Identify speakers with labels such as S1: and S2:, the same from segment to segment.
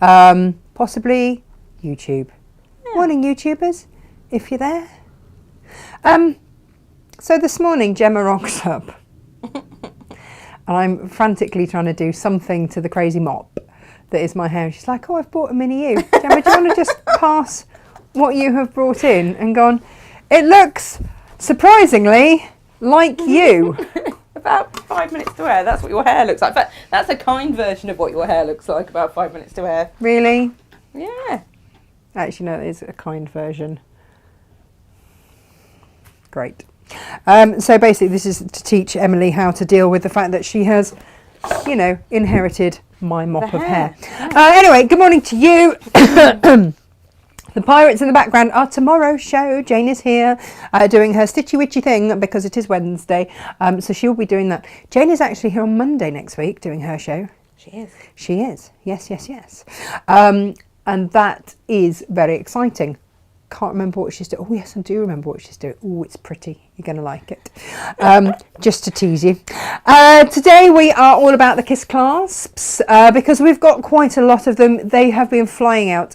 S1: Possibly YouTube. Yeah. Morning, YouTubers, if you're there. So this morning, Gemma rocks up. And I'm frantically trying to do something to the crazy mop that is my hair. She's like, oh, I've bought a mini you. Gemma, do you want to just pass what you have brought in and gone, it looks surprisingly like you.
S2: About 5 minutes to wear. That's what your hair looks like. But that's a kind version of what your hair looks like, about 5 minutes to wear.
S1: Really?
S2: Yeah.
S1: Actually, no, it is a kind version. Great. So basically, this is to teach Emily how to deal with the fact that she has, you know, inherited my mop of hair. Anyway, good morning to you. The pirates in the background are tomorrow's show. Jane is here doing her stitchy witchy thing because it is Wednesday. So she'll be doing that. Jane is actually here on Monday next week doing her show.
S2: She is.
S1: She is. Yes, yes, yes. And that is very exciting. Can't remember what she's doing. Oh, yes, I do remember what she's doing. Oh, it's pretty. You're going to like it. Just to tease you. Today we are all about the kiss clasps because we've got quite a lot of them. They have been flying out.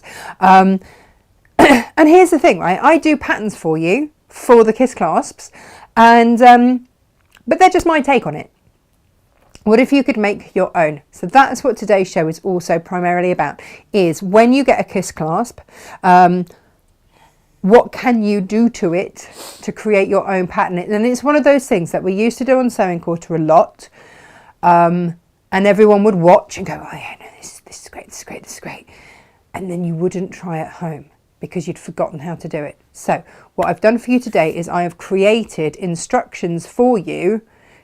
S1: And here's the thing, right? I do patterns for you for the kiss clasps, and but they're just my take on it. What if you could make your own? So that's what today's show is also primarily about, is when you get a kiss clasp, what can you do to it to create your own pattern? And it's one of those things that we used to do on Sewing Quarter a lot, and everyone would watch and go, oh yeah, no, this is great, this is great, this is great. And then you wouldn't try at home because you'd forgotten how to do it. So what I've done for you today is I have created instructions for you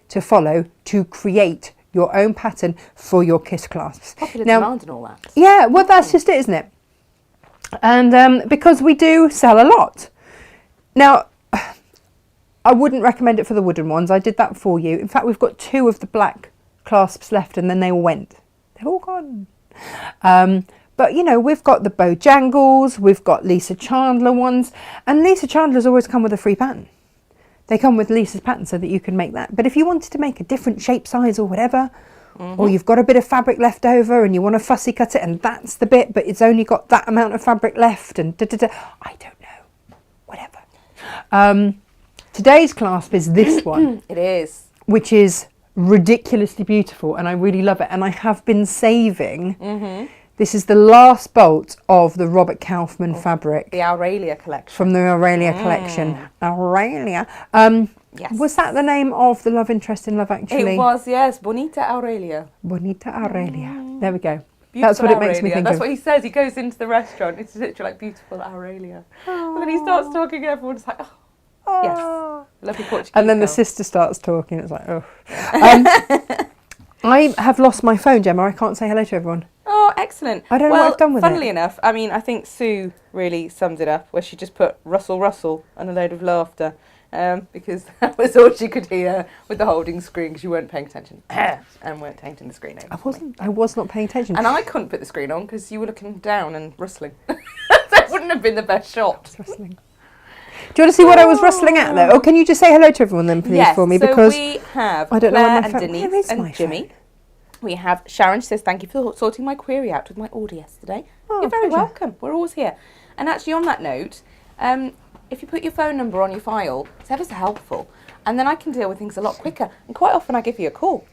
S1: to follow to create your own pattern for your kiss clasps.
S2: Popular demand and all that.
S1: Yeah, well, that's just it, isn't it? And because we do sell a lot. Now, I wouldn't recommend it for the wooden ones. I did that for you. In fact, we've got 2 of the black clasps left and then they all went. They're all gone. But, you know, we've got the Bojangles, we've got Lisa Chandler ones, and Lisa Chandler's always come with a free pattern. They come with Lisa's pattern so that you can make that. But if you wanted to make a different shape, size or whatever, or you've got a bit of fabric left over and you want to fussy cut it and that's the bit, but it's only got that amount of fabric left and I don't know, whatever. Today's clasp is this one.
S2: It is.
S1: Which is ridiculously beautiful and I really love it. And I have been saving... This is the last bolt of the Robert Kaufman fabric.
S2: The Aurelia collection.
S1: From the Aurelia collection. Aurelia.
S2: Yes.
S1: Was that the name of the love interest in Love Actually?
S2: It was, yes. Bonita Aurelia.
S1: Bonita Aurelia. There we go.
S2: Beautiful
S1: That's what
S2: Aurelia.
S1: it makes me think
S2: That's
S1: of.
S2: what he says. He goes into the restaurant. It's literally like beautiful Aurelia. And then he starts talking and everyone's like, oh, yes. Lovely Portuguese
S1: And then
S2: girl.
S1: the sister starts talking. It's like, oh. I have lost my phone, Gemma. I can't say hello to everyone.
S2: Oh, excellent.
S1: I don't know what I've done with
S2: funnily
S1: it.
S2: enough, I mean, I think Sue really summed it up where she just put Russell, Russell and a load of laughter because that was all she could hear with the holding screen because you weren't paying attention and weren't taking the screen over.
S1: I was not paying attention.
S2: And I couldn't put the screen on because you were looking down and rustling. That wouldn't have been the best shot.
S1: Rustling. Do you want to see what I was rustling at though? Or can you just say hello to everyone then, please, for me?
S2: So
S1: because
S2: we have
S1: I don't
S2: Claire
S1: know
S2: and
S1: where
S2: Denise and Jimmy.
S1: Phone?
S2: We have Sharon. She says, thank you for sorting my query out with my order yesterday.
S1: Oh,
S2: You're very
S1: pleasure.
S2: welcome. We're always here. And actually on that note, if you put your phone number on your file, it's ever so helpful. And then I can deal with things a lot quicker. And quite often I give you a call.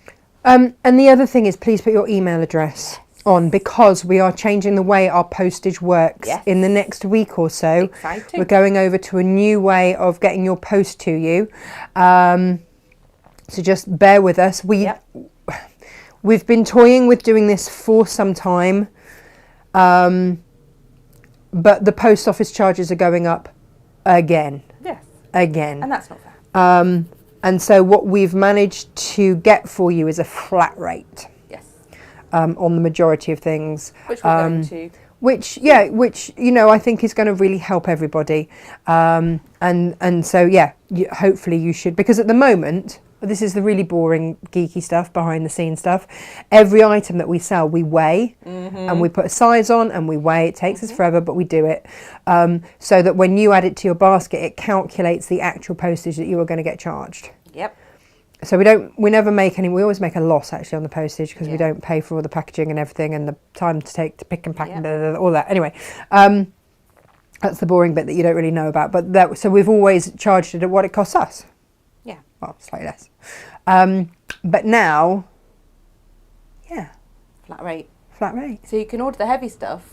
S1: And the other thing is, please put your email address on because we are changing the way our postage works in the next week or so.
S2: Exciting.
S1: We're going over to a new way of getting your post to you. So just bear with us. We've been toying with doing this for some time, but the post office charges are going up again.
S2: Yes.
S1: Again.
S2: And that's not fair.
S1: And so what we've managed to get for you is a flat rate.
S2: Yes.
S1: On the majority of things.
S2: Which we're going to.
S1: Which, you know, I think is going to really help everybody. And so, hopefully you should, because at the moment... This is the really boring, geeky stuff, behind the scenes stuff. Every item that we sell, we weigh and we put a size on and we weigh. It takes us forever, but we do it. So that when you add it to your basket, it calculates the actual postage that you are going to get charged.
S2: Yep.
S1: So we never make any. We always make a loss actually on the postage because we don't pay for all the packaging and everything and the time to take to pick and pack and all that. Anyway, that's the boring bit that you don't really know about. But so we've always charged it at what it costs us.
S2: Yeah.
S1: Well, slightly less. But now,
S2: Flat rate.
S1: Flat rate.
S2: So you can order the heavy stuff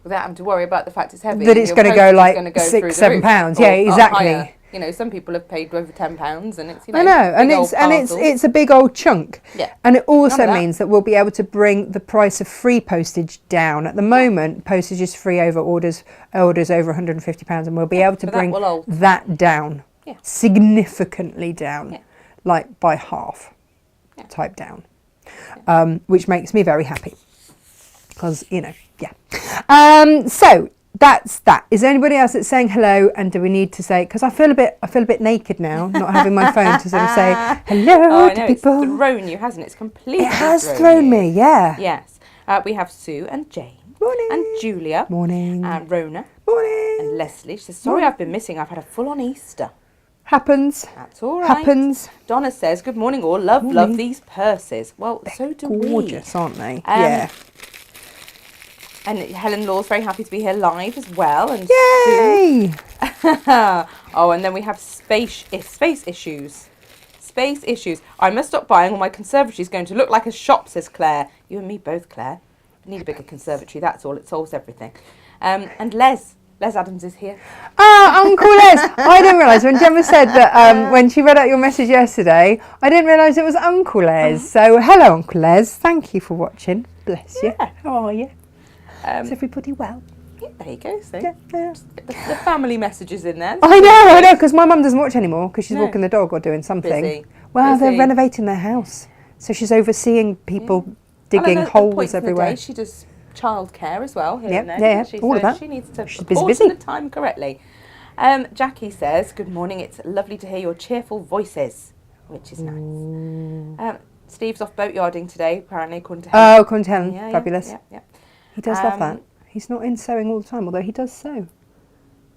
S2: without having to worry about the fact it's heavy.
S1: That it's going to go like £6-7. Yeah, exactly.
S2: Higher. You know, some people have paid over £10, and it's
S1: I know, and it's a big old chunk.
S2: Yeah.
S1: And it also means that we'll be able to bring the price of free postage down. At the moment, postage is free over orders over £150, and we'll be able to bring that down, significantly down, like by half, type down, which makes me very happy because so. That's that. Is there anybody else that's saying hello? And do we need to say? Because I feel a bit naked now, not having my phone to sort of say hello to people.
S2: It's thrown you, hasn't it? It's completely.
S1: It has thrown me. Yeah.
S2: Yes. We have Sue and Jane.
S1: Morning.
S2: And Julia.
S1: Morning.
S2: And Rona.
S1: Morning.
S2: And Leslie. She says, "Sorry, I've been missing. I've had a full-on Easter."
S1: Happens.
S2: That's all right.
S1: Happens.
S2: Donna says, "Good morning, all. Love these purses." Well,
S1: They're
S2: so do
S1: gorgeous, aren't they?
S2: Yeah. And Helen Law's very happy to be here live as well. And
S1: yay!
S2: Oh, and then we have space issues. Space issues. I must stop buying or my conservatory's going to look like a shop, says Claire. You and me both, Claire. We need a bigger conservatory, that's all. It solves everything. And Les Adams is here.
S1: Ah, Uncle Les. I didn't realise when Gemma said that when she read out your message yesterday, I didn't realise it was Uncle Les. So hello, Uncle Les. Thank you for watching. Bless you. How are you? Is everybody well?
S2: Yeah, there you go. So
S1: yeah.
S2: The family messages in there.
S1: I know, because my mum doesn't watch anymore because she's walking the dog or doing something.
S2: Busy.
S1: Well, they're renovating their house, so she's overseeing people digging holes everywhere.
S2: She does childcare as well. Here and there,
S1: yeah, all of that.
S2: She needs to
S1: she's
S2: portion the time correctly. Jackie says, "Good morning. It's lovely to hear your cheerful voices," which is nice. Steve's off boatyarding today, apparently, according to Helen.
S1: Oh, according to Helen. Fabulous.
S2: Yeah.
S1: He does love that. He's not in sewing all the time, although he does sew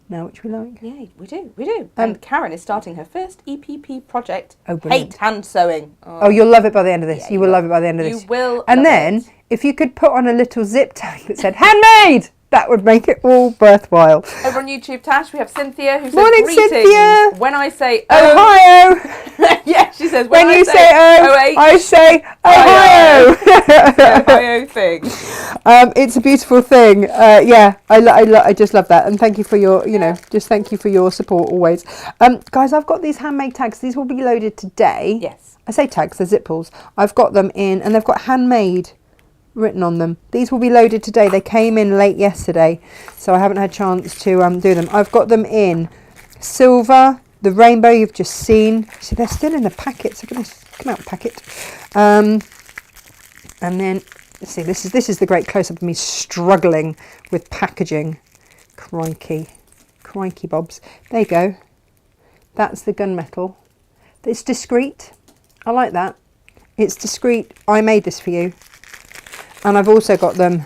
S1: now, which we like.
S2: Yeah, we do. And Karen is starting her first EPP project.
S1: Oh, brilliant.
S2: Hate hand sewing.
S1: Oh, you'll love it by the end of this. You will love it by the end of this.
S2: You will.
S1: And then, if you could put on a little zip tag that said "handmade," that would make it all worthwhile.
S2: Over on YouTube, Tash, we have Cynthia who says,
S1: "Morning,
S2: greetings.
S1: Cynthia.
S2: When I say
S1: Ohio,"
S2: yeah, she says
S1: when you say oh, I say Ohio.
S2: The Ohio thing.
S1: It's a beautiful thing. I just love that, and thank you for your, just thank you for your support always. Guys, I've got these handmade tags. These will be loaded today.
S2: Yes.
S1: I say tags, they're zip pulls. I've got them in, and they've got handmade written on them. These will be loaded today. They came in late yesterday, so I haven't had a chance to do them. I've got them in silver, the rainbow you've just seen. See, they're still in the packet, so I'm going to come out packet. And then, let's see, this is the great close-up of me struggling with packaging. Crikey bobs. There you go. That's the gunmetal. It's discreet. I like that. It's discreet. I made this for you. And I've also got them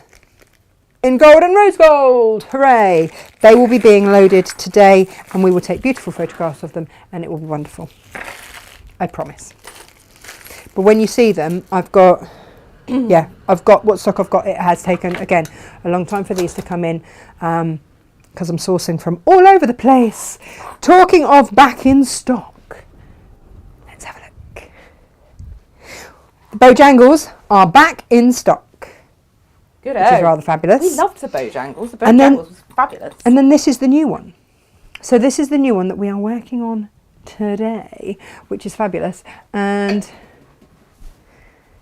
S1: in gold and rose gold. Hooray! They will be being loaded today, and we will take beautiful photographs of them, and it will be wonderful. I promise. But when you see them, I've got what stock I've got. It has taken, again, a long time for these to come in, because I'm sourcing from all over the place. Talking of back in stock, let's have a look. The Bojangles are back in stock.
S2: Good,
S1: which is rather fabulous.
S2: We loved the Bojangles. The Bojangles was fabulous.
S1: And then this is the new one. So this is the new one that we are working on today, which is fabulous. And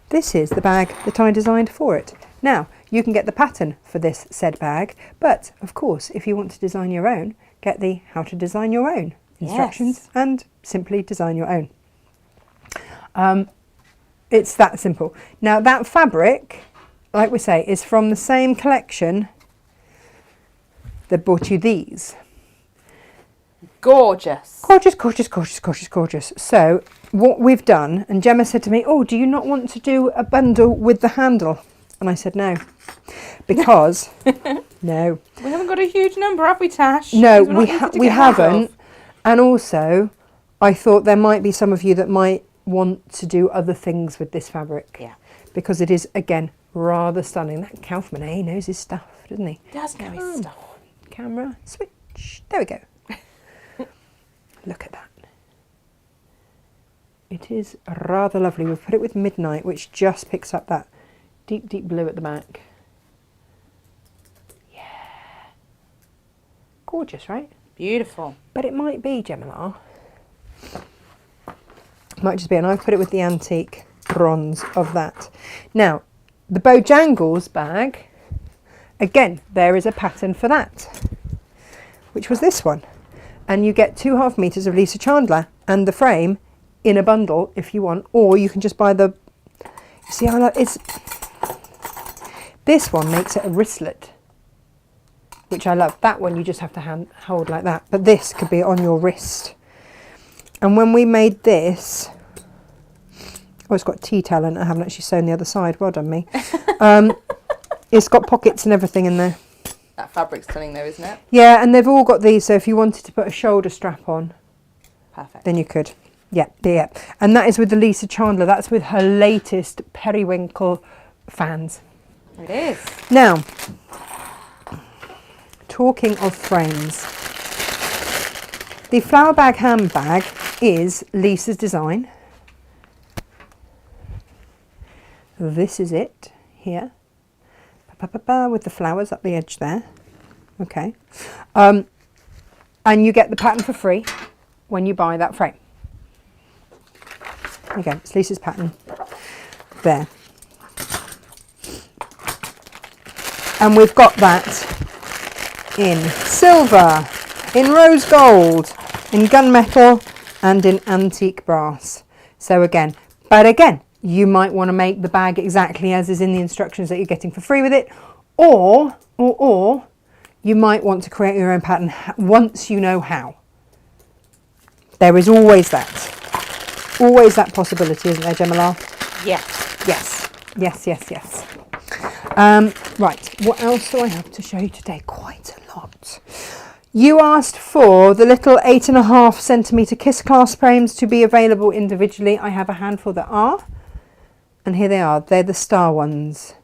S1: this is the bag that I designed for it. Now, you can get the pattern for this said bag, but of course, if you want to design your own, get the how to design your own instructions and simply design your own. It's that simple. Now, that fabric, like we say, is from the same collection that brought you these.
S2: Gorgeous.
S1: Gorgeous. So what we've done, and Gemma said to me, "Oh, do you not want to do a bundle with the handle?" And I said no, because no.
S2: We haven't got a huge number, have we, Tash?
S1: No, we haven't. And also, I thought there might be some of you that might want to do other things with this fabric.
S2: Yeah.
S1: Because it is, again, rather stunning. That Kaufman, he knows his stuff, doesn't he?
S2: Does know his stuff.
S1: Camera, switch. There we go. Look at that. It is rather lovely. We've put it with Midnight, which just picks up that deep, deep blue at the back. Yeah. Gorgeous, right?
S2: Beautiful.
S1: But it might be, Gemma. Might just be, and I've put it with the antique bronze of that. Now, the Bojangles bag, again, there is a pattern for that, which was this one. And you get 2.5 meters of Lisa Chandler and the frame in a bundle if you want, or you can just buy the, you see how it's, this one makes it a wristlet, which I love. That one you just have to hold like that, but this could be on your wrist. And when we made this, oh, it's got tea towel in it. I haven't actually sewn the other side. Well done, me. It's got pockets and everything in there.
S2: That fabric's stunning though, isn't it?
S1: Yeah, and they've all got these, so if you wanted to put a shoulder strap on,
S2: perfect,
S1: then you could. Yeah, yeah. And that is with the Lisa Chandler. That's with her latest periwinkle fans.
S2: It is.
S1: Now, talking of frames, the flower bag handbag is Lisa's design. This is it here, with the flowers up the edge there. Okay, and you get the pattern for free when you buy that frame. Again, it's Lisa's pattern there, and we've got that in silver, in rose gold, in gunmetal, and in antique brass. So again, but again, you might want to make the bag exactly as is in the instructions that you're getting for free with it, or you might want to create your own pattern once you know how. There is always that possibility, isn't there, Gemma?
S2: Yes.
S1: Yes, yes, yes, yes. Right, what else do I have to show you today? Quite a lot. You asked for the little 8.5 centimetre kiss clasp frames to be available individually. I have a handful that are. And here they are. They're the star ones.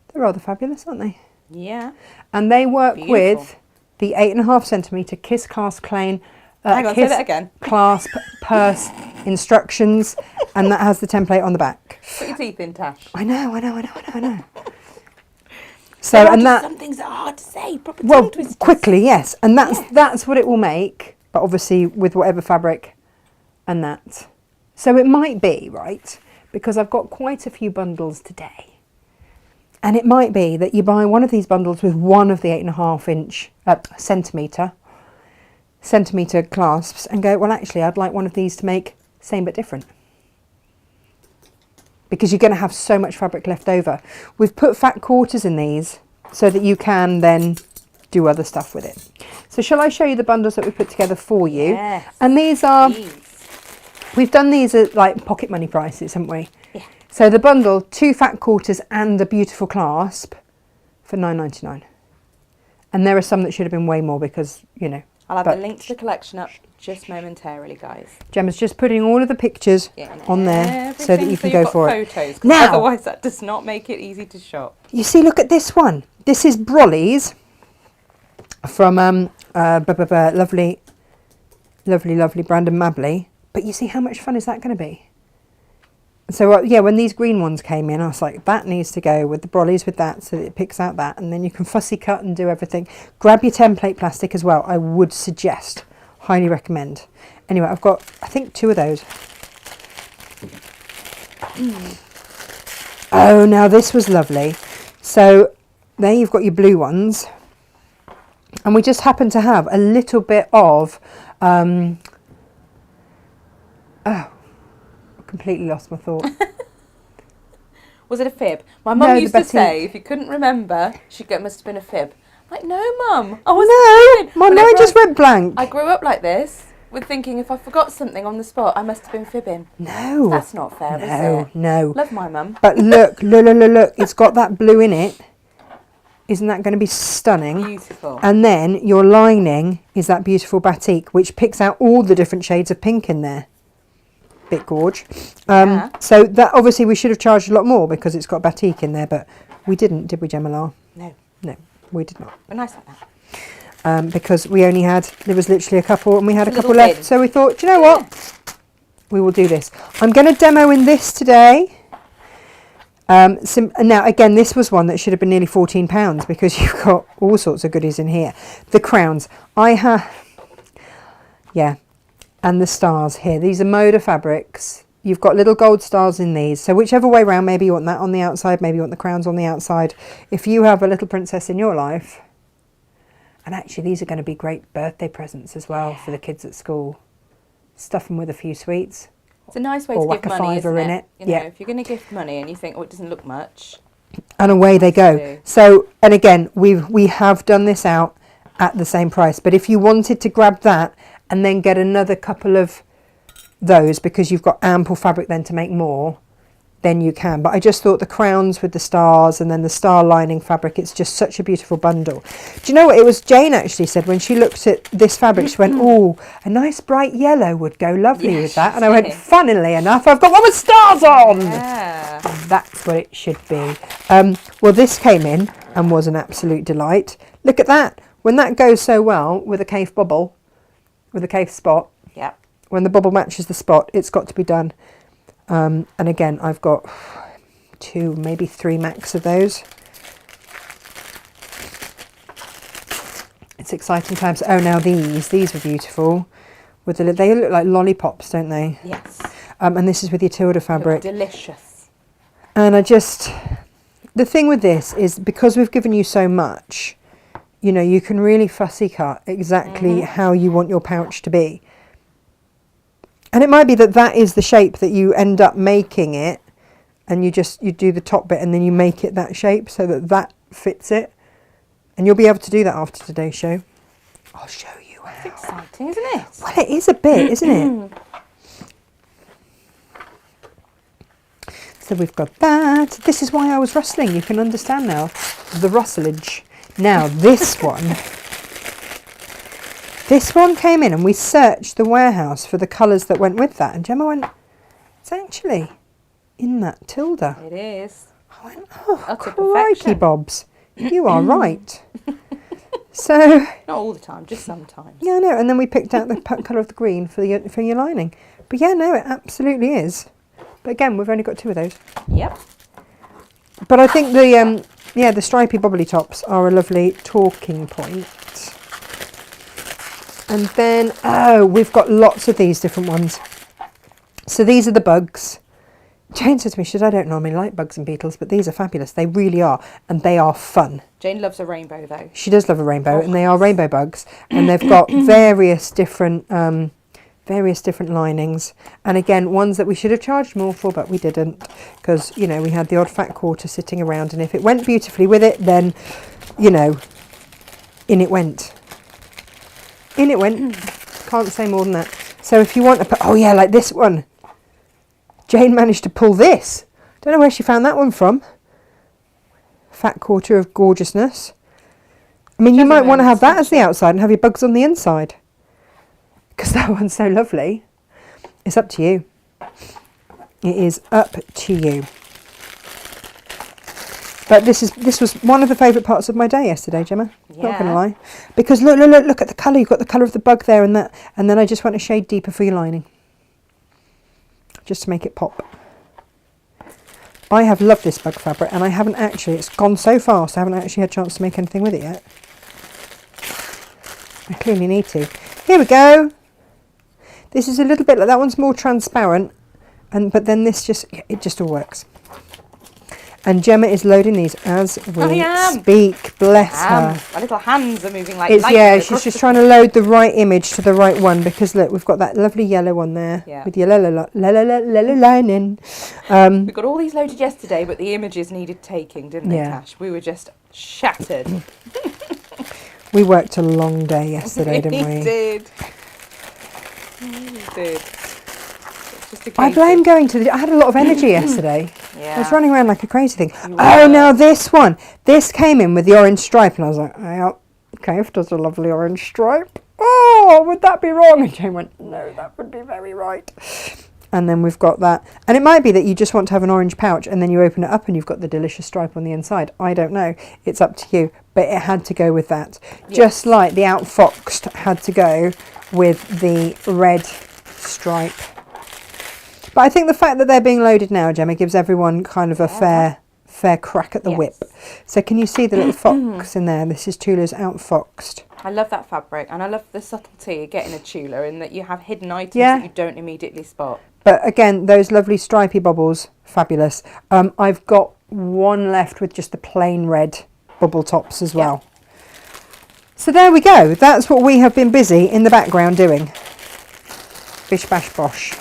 S1: They're rather fabulous, aren't they?
S2: Yeah.
S1: And they work
S2: Beautiful.
S1: with the 8.5 centimetre kiss clasp
S2: Hang on, say that again.
S1: Clasp purse instructions, and that has the template on the back.
S2: Put your teeth in, Tash.
S1: I know. So, and that,
S2: some things are hard to say. Proper
S1: well,
S2: tongue twisters.
S1: quickly, yes, and that's what it will make. But obviously, with whatever fabric, and that. So it might be right. Because I've got quite a few bundles today. And it might be that you buy one of these bundles with one of the 8.5 centimetre clasps and go, well, actually, I'd like one of these to make same but different. Because you're going to have so much fabric left over. We've put fat quarters in these so that you can then do other stuff with it. So shall I show you the bundles that we put together for you?
S2: Yes.
S1: And these are...
S2: Please.
S1: We've done these at like pocket money prices, haven't we?
S2: Yeah.
S1: So the bundle, 2 fat quarters and a beautiful clasp for $9.99. And there are some that should have been way more because, you know.
S2: I'll have the link to the collection up just momentarily, guys.
S1: Gemma's just putting all of the pictures on there so that you can go for it.
S2: Photos,
S1: now,
S2: otherwise that does not make it easy to shop.
S1: You see, look at this one. This is Brolly's from lovely Brandon Mabley. But you see how much fun is that going to be? So yeah, when these green ones came in, I was like, that needs to go with the brollies with that so that it picks out that. And then you can fussy cut and do everything. Grab your template plastic as well. I would suggest, highly recommend. Anyway, I've got, I think, 2 of those. Oh, now this was lovely. So there you've got your blue ones. And we just happen to have a little bit of... Oh, completely lost my thought.
S2: Was it a fib? My mum
S1: No,
S2: used to say if you couldn't remember, must have been a fib. I'm like, no, Mum, I wasn't.
S1: No, I just went blank.
S2: I grew up like this, with thinking if I forgot something on the spot, I must have been fibbing.
S1: No,
S2: that's not fair, is it?
S1: No.
S2: Love my mum.
S1: But look, it's got that blue in it. Isn't that going to be stunning?
S2: Beautiful.
S1: And then your lining is that beautiful batik, which picks out all the different shades of pink in there. bit gorge.
S2: Yeah.
S1: So that obviously we should have charged a lot more because it's got batik in there, but we didn't, did we, Gemma Lar?
S2: No.
S1: No, we did not.
S2: But nice like that.
S1: Because we only had, there was literally a couple and we had a couple
S2: little
S1: left.
S2: bin.
S1: So we thought, do you know what? We will do this. I'm going to demo in this today. Now, again, this was one that should have been nearly £14 because you've got all sorts of goodies in here. The crowns. I have, yeah, and the stars here. These are Moda fabrics. You've got little gold stars in these. So whichever way round, maybe you want that on the outside, maybe you want the crowns on the outside. If you have a little princess in your life, and actually these are going to be great birthday presents as well for the kids at school. Stuff them with a few sweets.
S2: It's a nice way
S1: Or
S2: to
S1: whack
S2: give
S1: a
S2: money,
S1: fiver
S2: isn't
S1: in
S2: it?
S1: it.
S2: You know,
S1: Yeah.
S2: if you're going to gift money and you think, oh, it doesn't look much.
S1: And away they go.
S2: do.
S1: So, and again, we have done this out at the same price. But if you wanted to grab that and then get another couple of those because you've got ample fabric then to make more, then you can. But I just thought the crowns with the stars and then the star lining fabric, it's just such a beautiful bundle. Do you know what? It was Jane actually said when she looked at this fabric, she went, oh, a nice bright yellow would go lovely with that. And I went, funnily enough, I've got one with stars on.
S2: Yeah.
S1: That's what it should be. Well, this came in and was an absolute delight. Look at that. When that goes so well with a cave bubble, with a cave spot,
S2: Yeah.
S1: when the bubble matches the spot, it's got to be done. And again, I've got 2, maybe 3 max of those. It's exciting times. Oh, now these were beautiful. With they look like lollipops, don't they?
S2: Yes.
S1: And this is with your Tilda fabric.
S2: Delicious.
S1: And the thing with this is because we've given you so much, you know, you can really fussy cut exactly how you want your pouch to be. And it might be that that is the shape that you end up making it, and you do the top bit and then you make it that shape so that that fits it. And you'll be able to do that after today's show. I'll show you how.
S2: It's exciting, isn't it?
S1: Well, it is a bit, isn't it? So we've got that. This is why I was rustling. You can understand now the rustlage. Now this one. This one came in and we searched the warehouse for the colours that went with that. And Gemma went, it's actually in that Tilda.
S2: It is.
S1: I went, oh,
S2: Utter
S1: crikey
S2: perfection.
S1: bobs. You are right. So,
S2: Not all the time, just sometimes.
S1: yeah, no. And then we picked out the colour of the green for your lining. But yeah, no, it absolutely is. But again, we've only got 2 of those.
S2: Yep.
S1: But I think the stripy bobbly tops are a lovely talking point. And then, oh, we've got lots of these different ones. So these are the bugs. Jane said to me, I don't normally like bugs and beetles, but these are fabulous. They really are. And they are fun.
S2: Jane loves a rainbow, though.
S1: She does love a rainbow, and they are rainbow bugs. And they've got various different linings. And again, ones that we should have charged more for, but we didn't. Because, you know, we had the odd fat quarter sitting around. And if it went beautifully with it, then, you know, in it went. In it went. Can't say more than that. So if you want to put, oh yeah, like this one. Jane managed to pull this. Don't know where she found that one from. Fat quarter of gorgeousness. I mean, you might want to have that as the outside and have your bugs on the inside. Because that one's so lovely. It's up to you. It is up to you. But this was one of the favourite parts of my day yesterday, Gemma.
S2: Yeah.
S1: Not going to lie. Because look at the colour. You've got the colour of the bug there and that. And then I just went a shade deeper for your lining. Just to make it pop. I have loved this bug fabric and I haven't actually, it's gone so fast, I haven't actually had a chance to make anything with it yet. I clearly need to. Here we go. This is a little bit like, that one's more transparent, but then this it just all works. And Gemma is loading these as we speak. Bless her.
S2: My little hands are moving like
S1: It's,
S2: lightning
S1: yeah,
S2: across
S1: she's just
S2: the-
S1: trying to load the right image to the right one because look, we've got that lovely yellow one there with your yellow lining.
S2: We got all these loaded yesterday, but the images needed taking, didn't they, Tash? We were just shattered.
S1: We worked a long day yesterday, didn't we?
S2: We did.
S1: I blame going to I had a lot of energy yesterday.
S2: Yeah.
S1: I was running around like a crazy thing. Oh, now this one. This came in with the orange stripe and I was like, oh, Cave does a lovely orange stripe. Oh, would that be wrong? And Jane went, no, that would be very right. And then we've got that. And it might be that you just want to have an orange pouch and then you open it up and you've got the delicious stripe on the inside. I don't know. It's up to you. But it had to go with that. Yes. Just like the Outfoxed had to go with the red stripe. But I think the fact that they're being loaded now, Gemma, gives everyone kind of a fair crack at the whip. So can you see the little fox in there? This is Tula's Outfoxed.
S2: I love that fabric, and I love the subtlety of getting a Tula in that you have hidden items that you don't immediately spot.
S1: But again, those lovely stripy bubbles, fabulous. I've got one left with just the plain red bubble tops as well. So there we go. That's what we have been busy in the background doing. Bish bash bosh.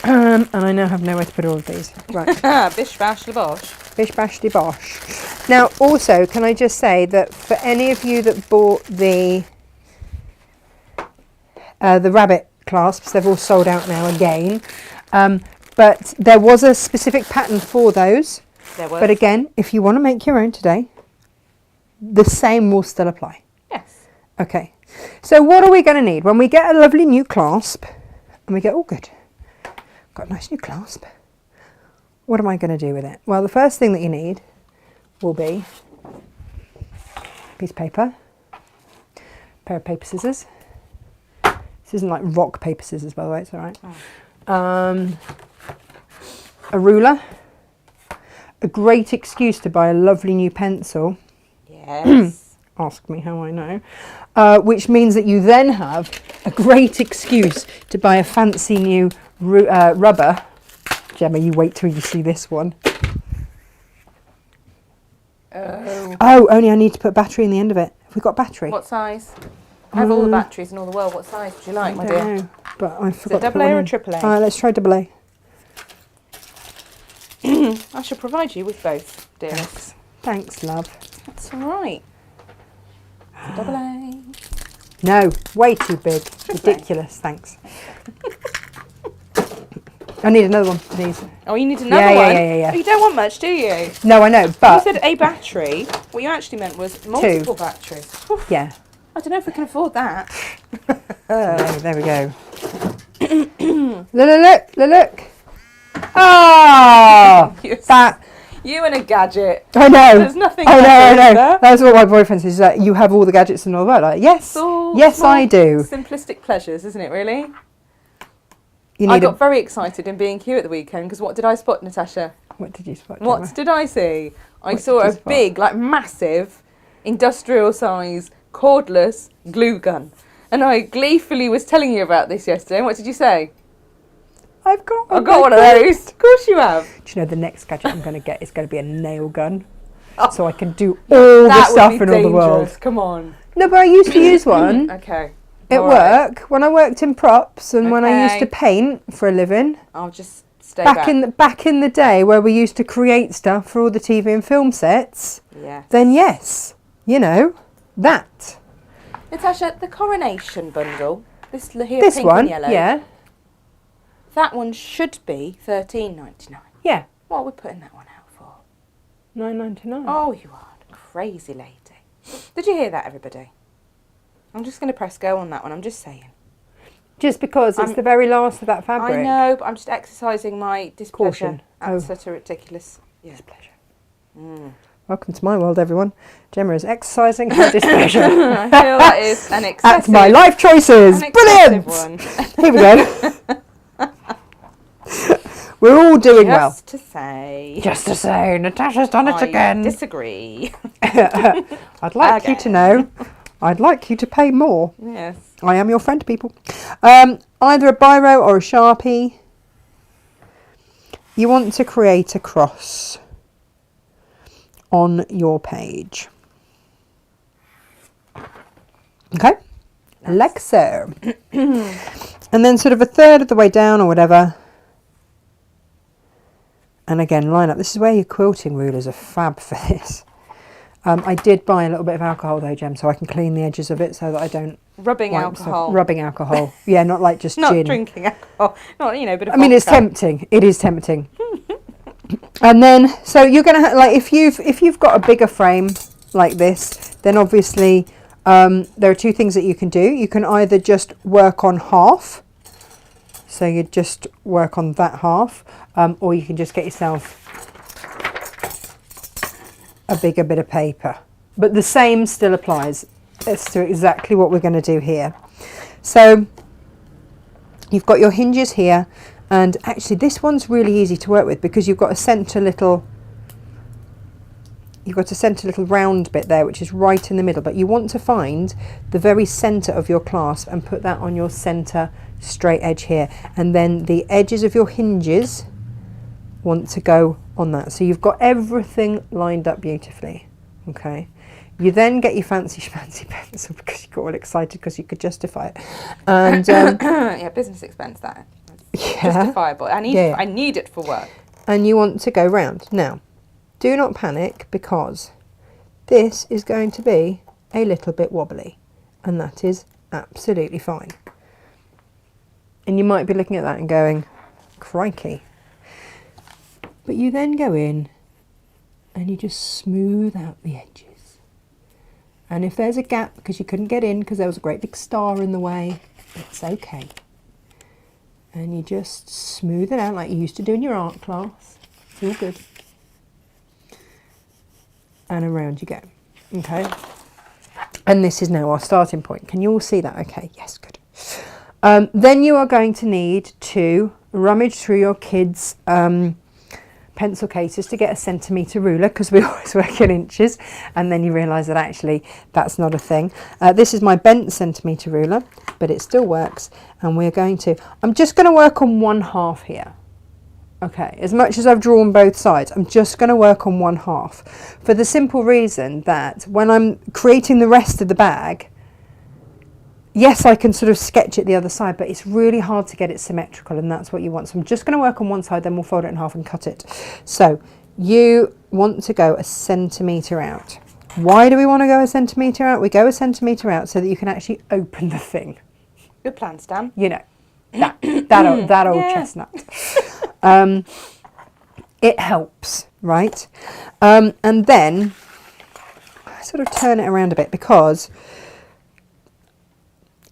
S1: And I now have nowhere to put all of these. Right.
S2: Bish bash the bosh.
S1: Bish bash de bosh. Now, also, can I just say that for any of you that bought the rabbit clasps, they've all sold out now again. But there was a specific pattern for those.
S2: There was.
S1: But again, if you want to make your own today, the same will still apply.
S2: Yes.
S1: Okay. So what are we going to need? When we get a lovely new clasp, and we go, oh good, got a nice new clasp. What am I going to do with it? Well, the first thing that you need will be a piece of paper, a pair of paper scissors. This isn't like rock paper scissors, by the way, it's all right. Oh. A ruler, a great excuse to buy a lovely new pencil.
S2: Yes.
S1: Ask me how I know. Which means that you then have a great excuse to buy a fancy new rubber. Gemma, you wait till you see this one. Oh, only I need to put battery in the end of it. Have we got battery?
S2: What size? I have all the batteries in all the world. What size would you like, my dear?
S1: Know, but I forgot.
S2: Is it double A or triple A?
S1: Let's try double A.
S2: I shall provide you with both, dearest.
S1: Thanks, love.
S2: That's all right. Double A.
S1: No, way too big. Ridiculous. Thanks. I need another one, please.
S2: Oh, you need another one? Yeah. Oh, you don't want much, do you?
S1: No, I know, but...
S2: You said a battery. What you actually meant was multiple batteries. Oof.
S1: Yeah.
S2: I don't know if we can afford that.
S1: There we go. Look. Ah! That...
S2: You and a gadget.
S1: I know.
S2: There's nothing.
S1: I know. That's what my boyfriend says. That you have all the gadgets in all the world. Like, yes, I do.
S2: Simplistic pleasures, isn't it? Really.
S1: I
S2: got very excited in being here at the weekend because what did I spot, Natasha?
S1: What did you spot?
S2: What did I see? I saw a big, like massive, industrial size, cordless glue gun, and I gleefully was telling you about this yesterday. And what did you say?
S1: I've got
S2: one of those. Of course you have.
S1: Do you know the next gadget I'm going to get is going to be a nail gun, so I can do all the stuff in all the world.
S2: Come on.
S1: No, but I used to use one.
S2: Okay.
S1: At work, when I worked in props and when I used to paint for a living.
S2: I'll just stay back.
S1: In the day where we used to create stuff for all the TV and film sets.
S2: Yeah.
S1: Then yes, you know, that.
S2: Natasha, the coronation bundle. This here,
S1: this
S2: pink
S1: one,
S2: and yellow.
S1: Yeah.
S2: That one should be $13.99.
S1: Yeah.
S2: What are we putting that one out for?
S1: $9.99.
S2: Oh, you are a crazy lady. Did you hear that, everybody? I'm just going to press go on that one. I'm just saying.
S1: Just because it's the very last of that fabric.
S2: I know, but I'm just exercising my displeasure.
S1: Caution.
S2: At such a ridiculous
S1: displeasure. Welcome to my world, everyone. Gemma is exercising her displeasure.
S2: I feel that is an excessive.
S1: At my life choices. Brilliant.
S2: One.
S1: Here we go. We're all doing well.
S2: Just to say,
S1: Natasha's done it again.
S2: I disagree.
S1: I'd like you to know. I'd like you to pay more.
S2: Yes.
S1: I am your friend, people. Either a biro or a Sharpie. You want to create a cross on your page. Okay? Like so. And then sort of a third of the way down or whatever. And again, line up. This is where your quilting rulers are fab for this. I did buy a little bit of alcohol though, Gem, so I can clean the edges of it so that I don't...
S2: Rubbing alcohol.
S1: Rubbing alcohol. Yeah, not like just
S2: not
S1: gin.
S2: Not drinking alcohol. Not, a bit of
S1: I mean, it's tempting. It is tempting. And then, so you're going to... like, if you've got a bigger frame like this, then obviously there are two things that you can do. You can either just work on half, so you just work on that half, or you can just get yourself a bigger bit of paper. But the same still applies as to exactly what we're going to do here. So you've got your hinges here, and actually this one's really easy to work with because you've got a centre little round bit there, which is right in the middle, but you want to find the very centre of your clasp and put that on your centre straight edge here, and then the edges of your hinges want to go on that, so you've got everything lined up beautifully. Okay, you then get your fancy schmancy pencil because you got all excited because you could justify it, and
S2: yeah, business expense, that
S1: yeah,
S2: justifiable. I need it for work.
S1: And you want to go round. Now, do not panic, because this is going to be a little bit wobbly, and that is absolutely fine. And you might be looking at that and going, crikey. But you then go in and you just smooth out the edges. And if there's a gap because you couldn't get in because there was a great big star in the way, it's okay. And you just smooth it out like you used to do in your art class. It's all good. And around you go. Okay. And this is now our starting point. Can you all see that? Okay, yes, good. Then you are going to need to rummage through your kids' pencil cases to get a centimetre ruler, because we always work in inches, and then you realise that actually that's not a thing. This is my bent centimetre ruler, but it still works, and I'm just going to work on one half here. Okay, as much as I've drawn both sides, I'm just going to work on one half, for the simple reason that when I'm creating the rest of the bag, yes, I can sort of sketch it the other side, but it's really hard to get it symmetrical, and that's what you want. So I'm just going to work on one side, then we'll fold it in half and cut it. So you want to go a centimetre out. Why do we want to go a centimetre out? We go a centimetre out so that you can actually open the thing.
S2: Good plan, Stan.
S1: You know, that old chestnut. It helps, right? And then I sort of turn it around a bit, because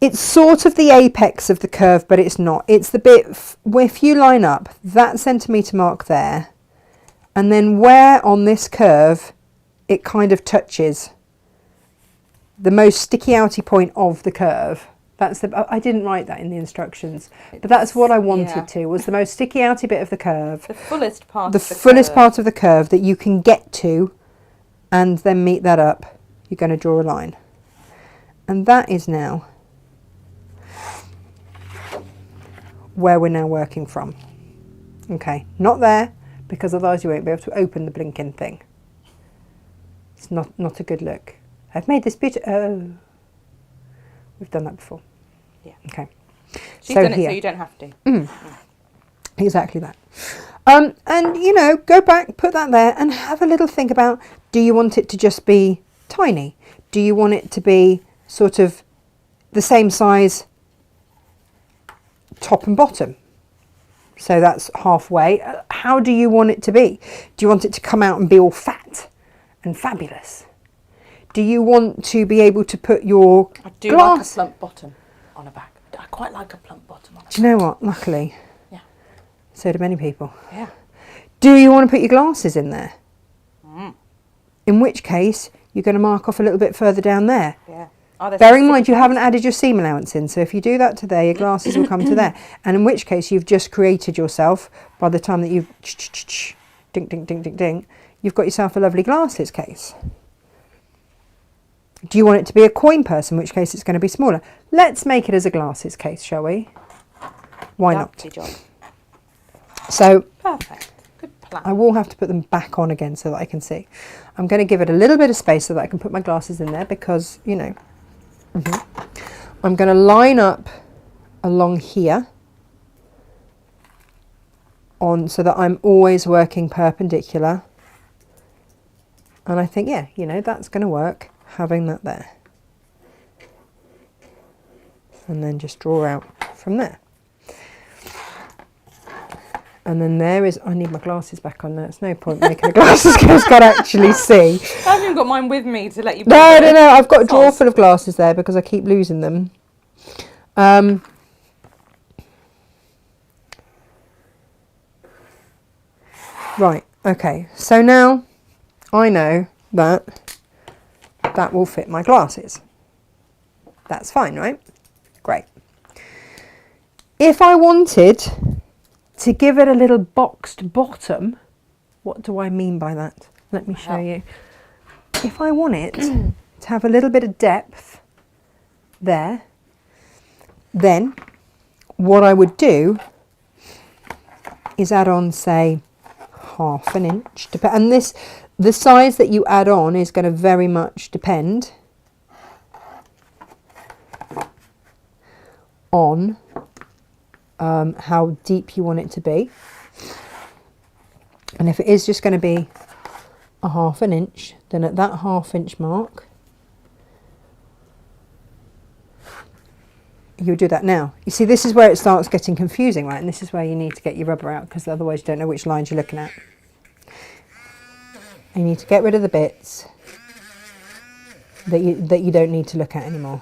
S1: it's sort of the apex of the curve, but it's not. It's the bit if you line up that centimetre mark there, and then where on this curve it kind touches the most sticky outy point of the curve. That's I didn't write that in the instructions, but that's what I wanted to, was the most sticky outy bit of the curve.
S2: The fullest part
S1: Part of the curve that you can get to, and then meet that up. You're going to draw a line. And that is now where we're now working from. Okay, not there, because otherwise you won't be able to open the blinking thing. It's not a good look. I've made this beautiful. Oh, we've done that before.
S2: Yeah.
S1: Okay.
S2: She's done it, so you don't have to.
S1: Exactly that. And go back, put that there, and have a little think about: do you want it to just be tiny? Do you want it to be sort of the same size top and bottom? So that's halfway. How do you want it to be? Do you want it to come out and be all fat and fabulous? Do you want to be able to put your
S2: I do like a plump bottom on a bag. I quite like a plump bottom on a bag.
S1: Do you know what? Luckily.
S2: Yeah.
S1: So do many people.
S2: Yeah.
S1: Do you want to put your glasses in there? In which case, you're going to mark off a little bit further down there.
S2: Yeah.
S1: Bearing in mind you haven't added your seam allowance in, so if you do that to there, your glasses will come to there. And in which case you've just created yourself, by the time that you've ding, ding, ding, ding, ding, you've got yourself a lovely glasses case. Do you want it to be a coin purse, in which case it's going to be smaller? Let's make it as a glasses case, shall we? Why not?
S2: Job.
S1: So,
S2: perfect. Good plan.
S1: I will have to put them back on again so that I can see. I'm going to give it a little bit of space so that I can put my glasses in there, because, I'm going to line up along here so that I'm always working perpendicular. And I think, that's going to work, having that there. And then just draw out from there. And then there is, I need my glasses back on there. It's no point making the glasses because I can't actually see.
S2: I haven't even got mine with me to let you.
S1: No. I've got a drawer full of glasses there because I keep losing them. Right, okay. So now I know that will fit my glasses. That's fine, right? Great. If I wanted to give it a little boxed bottom, what do I mean by that? Let me show you. If I want it to have a little bit of depth there, then what I would do is add on, say, 1/2 inch. And the size that you add on is going to very much depend on how deep you want it to be. And if it is just going to be a 1/2 inch, then at that 1/2 inch mark, you'll do that now. You see, this is where it starts getting confusing, right? And this is where you need to get your rubber out, because otherwise you don't know which lines you're looking at. You need to get rid of the bits that you don't need to look at anymore.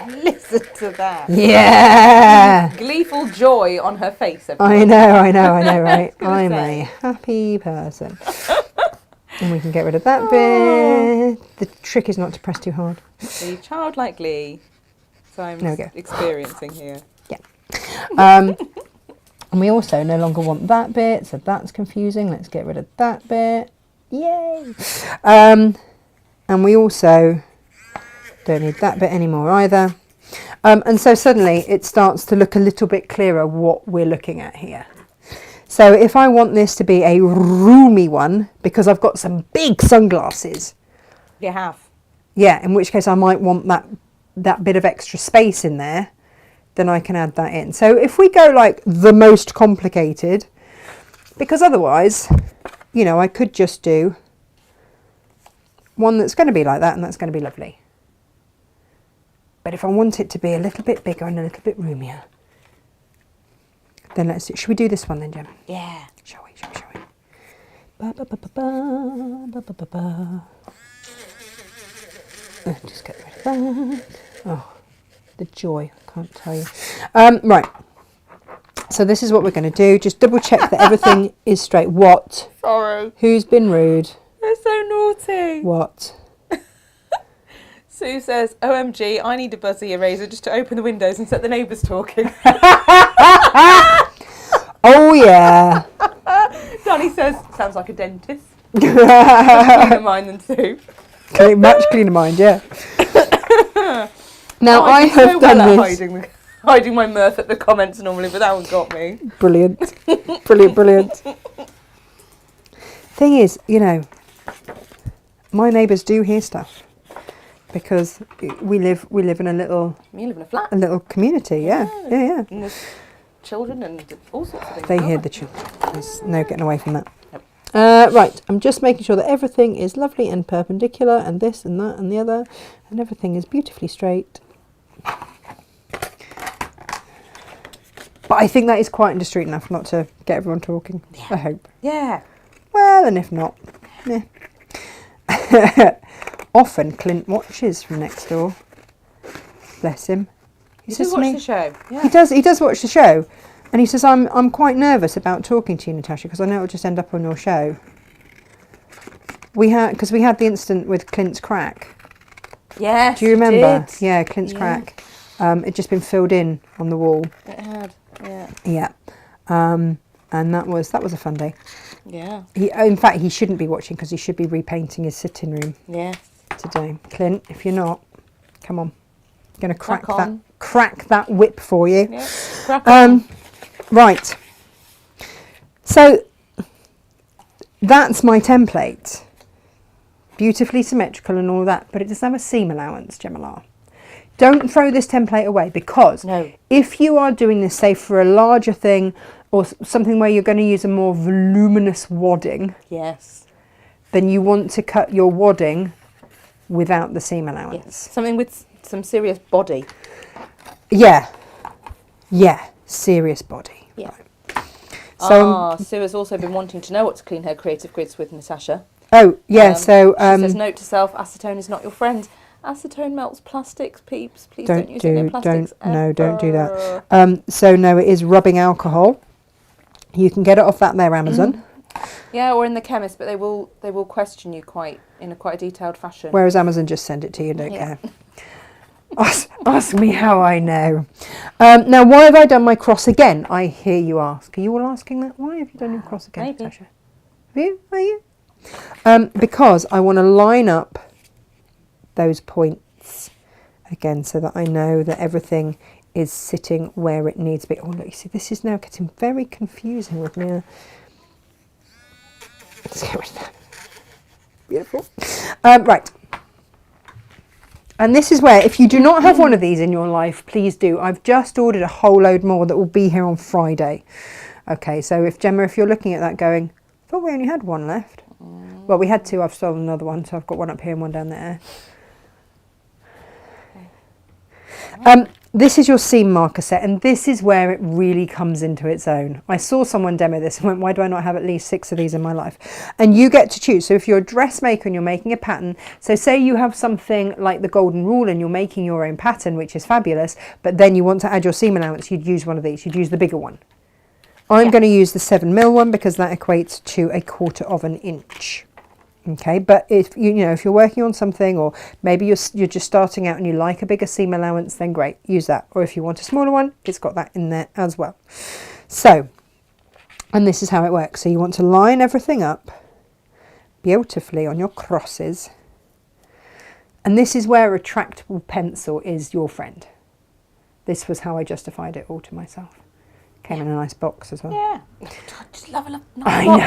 S2: Listen to that.
S1: Yeah!
S2: Gleeful joy on her face.
S1: I know, right? I'm
S2: say.
S1: a happy person. And we can get rid of that bit. The trick is not to press too hard.
S2: The childlike glee. So I'm experiencing here.
S1: Yeah. And we also no longer want that bit, so that's confusing. Let's get rid of that bit. Yay! And we also don't need that bit anymore either. And so suddenly it starts to look a little bit clearer what we're looking at here. So if I want this to be a roomy one, because I've got some big sunglasses.
S2: You have.
S1: Yeah, in which case I might want that bit of extra space in there, then I can add that in. So if we go like the most complicated, because otherwise, you know, I could just do one that's going to be like that, and that's going to be lovely. But if I want it to be a little bit bigger and a little bit roomier, then let's do, should we do this one then, Jem?
S2: Yeah.
S1: Shall we? Ba, ba, ba, ba, ba, ba, ba, ba, ba. Just get rid of that. Oh, the joy, I can't tell you. Right, so this is what we're going to do. Just double check that everything is straight. What?
S2: Sorry.
S1: Who's been rude?
S2: They're so naughty.
S1: What?
S2: Sue says, OMG, I need a buzzy eraser just to open the windows and set the neighbours talking.
S1: Oh, yeah.
S2: Danny says, sounds like a dentist. Cleaner mind than Sue.
S1: Much cleaner mind, yeah. Now, I have done this.
S2: Hiding my mirth at the comments normally, but that one got me.
S1: Brilliant. Brilliant. Thing is, you know, my neighbours do hear stuff. Because we live in a little...
S2: You live in a flat.
S1: A little community, yeah.
S2: And there's children and all sorts of things.
S1: They hear the children. There's no getting away from that.
S2: Nope.
S1: Right, I'm just making sure that everything is lovely and perpendicular, and this and that and the other, and everything is beautifully straight. But I think that is quite indiscreet enough not to get everyone talking, yeah. I hope.
S2: Yeah.
S1: Well, and if not, yeah. Often Clint watches from next door. Bless him.
S2: He does watch the show. Yeah.
S1: He does watch the show. And he says, I'm quite nervous about talking to you, Natasha, because I know it'll just end up on your show. Because we had the incident with Clint's crack.
S2: Yes,
S1: do you remember?
S2: Did.
S1: Yeah, Clint's crack. It'd just been filled in on the wall.
S2: It had, yeah.
S1: Yeah. And that was a fun day.
S2: Yeah.
S1: In fact, he shouldn't be watching because he should be repainting his sitting room.
S2: Yes.
S1: Today. Clint, if you're not, come on. I'm going to crack that whip for you.
S2: Yeah. Crack on.
S1: Right. So that's my template. Beautifully symmetrical and all that, but it doesn't have a seam allowance, Gemma. Don't throw this template away, because if you are doing this, say, for a larger thing or something where you're going to use a more voluminous wadding,
S2: yes,
S1: then you want to cut your wadding without the seam allowance.
S2: Yes. Something with some serious body.
S1: Yeah. serious body.
S2: Yeah.
S1: Right. So,
S2: Sue has also been wanting to know what to clean her creative grids with, Natasha.
S1: oh yeah,
S2: She
S1: so
S2: says, note to self, acetone is not your friend. Acetone melts plastics, peeps. Please don't use it in plastics.
S1: Don't do that. So no, it is rubbing alcohol. You can get it off that there Amazon.
S2: Yeah, or in the chemist, but they will question you in a quite detailed fashion.
S1: Whereas Amazon just send it to you, don't care. Ask me how I know. Now, why have I done my cross again? I hear you ask. Are you all asking that? Why have you done your cross again,
S2: Maybe.
S1: Natasha? Have you? Are you? Because I want to line up those points again so that I know that everything is sitting where it needs to be. Oh, look, you see, this is now getting very confusing with me. Let's get rid of that. Beautiful. Right. And this is where, if you do not have one of these in your life, please do. I've just ordered a whole load more that will be here on Friday. Okay, so if Gemma, if you're looking at that going, I thought we only had one left. Well, we had two. I've stolen another one, so I've got one up here and one down there. This is your seam marker set, and this is where it really comes into its own. I saw someone demo this and went, why do I not have at least 6 of these in my life? And you get to choose. So if you're a dressmaker and you're making a pattern, so say you have something like the golden rule and you're making your own pattern, which is fabulous, but then you want to add your seam allowance, you'd use one of these. You'd use the bigger one. I'm going to use the 7mm one because that equates to 1/4 of an inch. Okay, but if you know if you're working on something, or maybe you're just starting out and you like a bigger seam allowance, then great, use that. Or if you want a smaller one, it's got that in there as well. So, and this is how it works. So you want to line everything up beautifully on your crosses, and this is where a retractable pencil is your friend. This was how I justified it all to myself. Came in a nice box as well.
S2: Yeah. I just love a nice
S1: I
S2: box.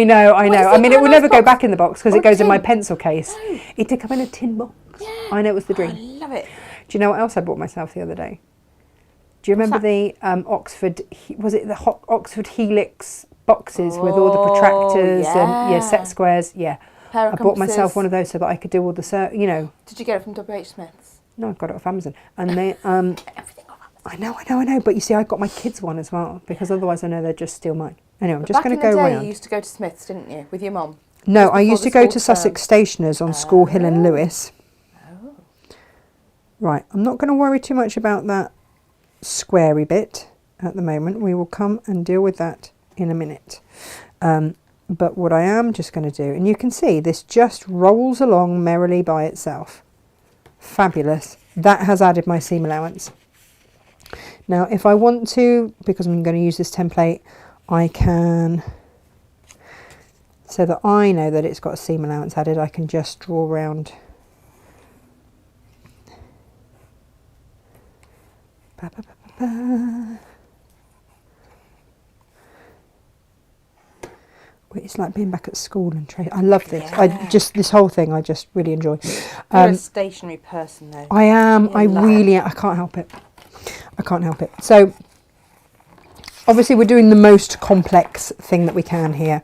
S1: know. I mean, it will never go
S2: box?
S1: back in the box because
S2: Or
S1: it goes in my
S2: tin?
S1: pencil case.
S2: No.
S1: It did come in a tin box.
S2: Yeah.
S1: I know, it was the
S2: I
S1: dream.
S2: love it.
S1: Do you know what else I bought myself the other day? Do you remember the Oxford, was it the Oxford Helix boxes with all the protractors and set squares? Yeah.
S2: Pair of
S1: I bought myself
S2: compasses.
S1: one of those so that I could do all the, you know.
S2: Did you get it from WH Smith's?
S1: No, I got it off Amazon. And they,
S2: Everything off Amazon.
S1: I know. But you see, I got my kids one as well because otherjust I know they'd just steal mine. Anyway, I'm just going to go
S2: Back in the day,
S1: around.
S2: you used to go to Smith's, didn't you, with your mum?
S1: No,
S2: Just
S1: I
S2: before
S1: used
S2: the
S1: to go
S2: school
S1: to Sussex Stationers on School Hill in Lewis.
S2: Oh.
S1: Right, I'm not going to worry too much about that squarey bit at the moment. We will come and deal with that in a minute. But what I am just going to do, and you can see this just rolls along merrily by itself. Fabulous. That has added my seam allowance. Now, if I want to, because I'm going to use this template, I can, so that I know that it's got a seam allowance added, I can just draw around. Ba, ba, ba, ba, ba. It's like being back at school and I love this.
S2: Yeah.
S1: This whole thing I just really enjoy.
S2: You're a stationary person though.
S1: I am.
S2: You
S1: I
S2: love
S1: really am. I can't help it. I can't help it. So obviously we're doing the most complex thing that we can here.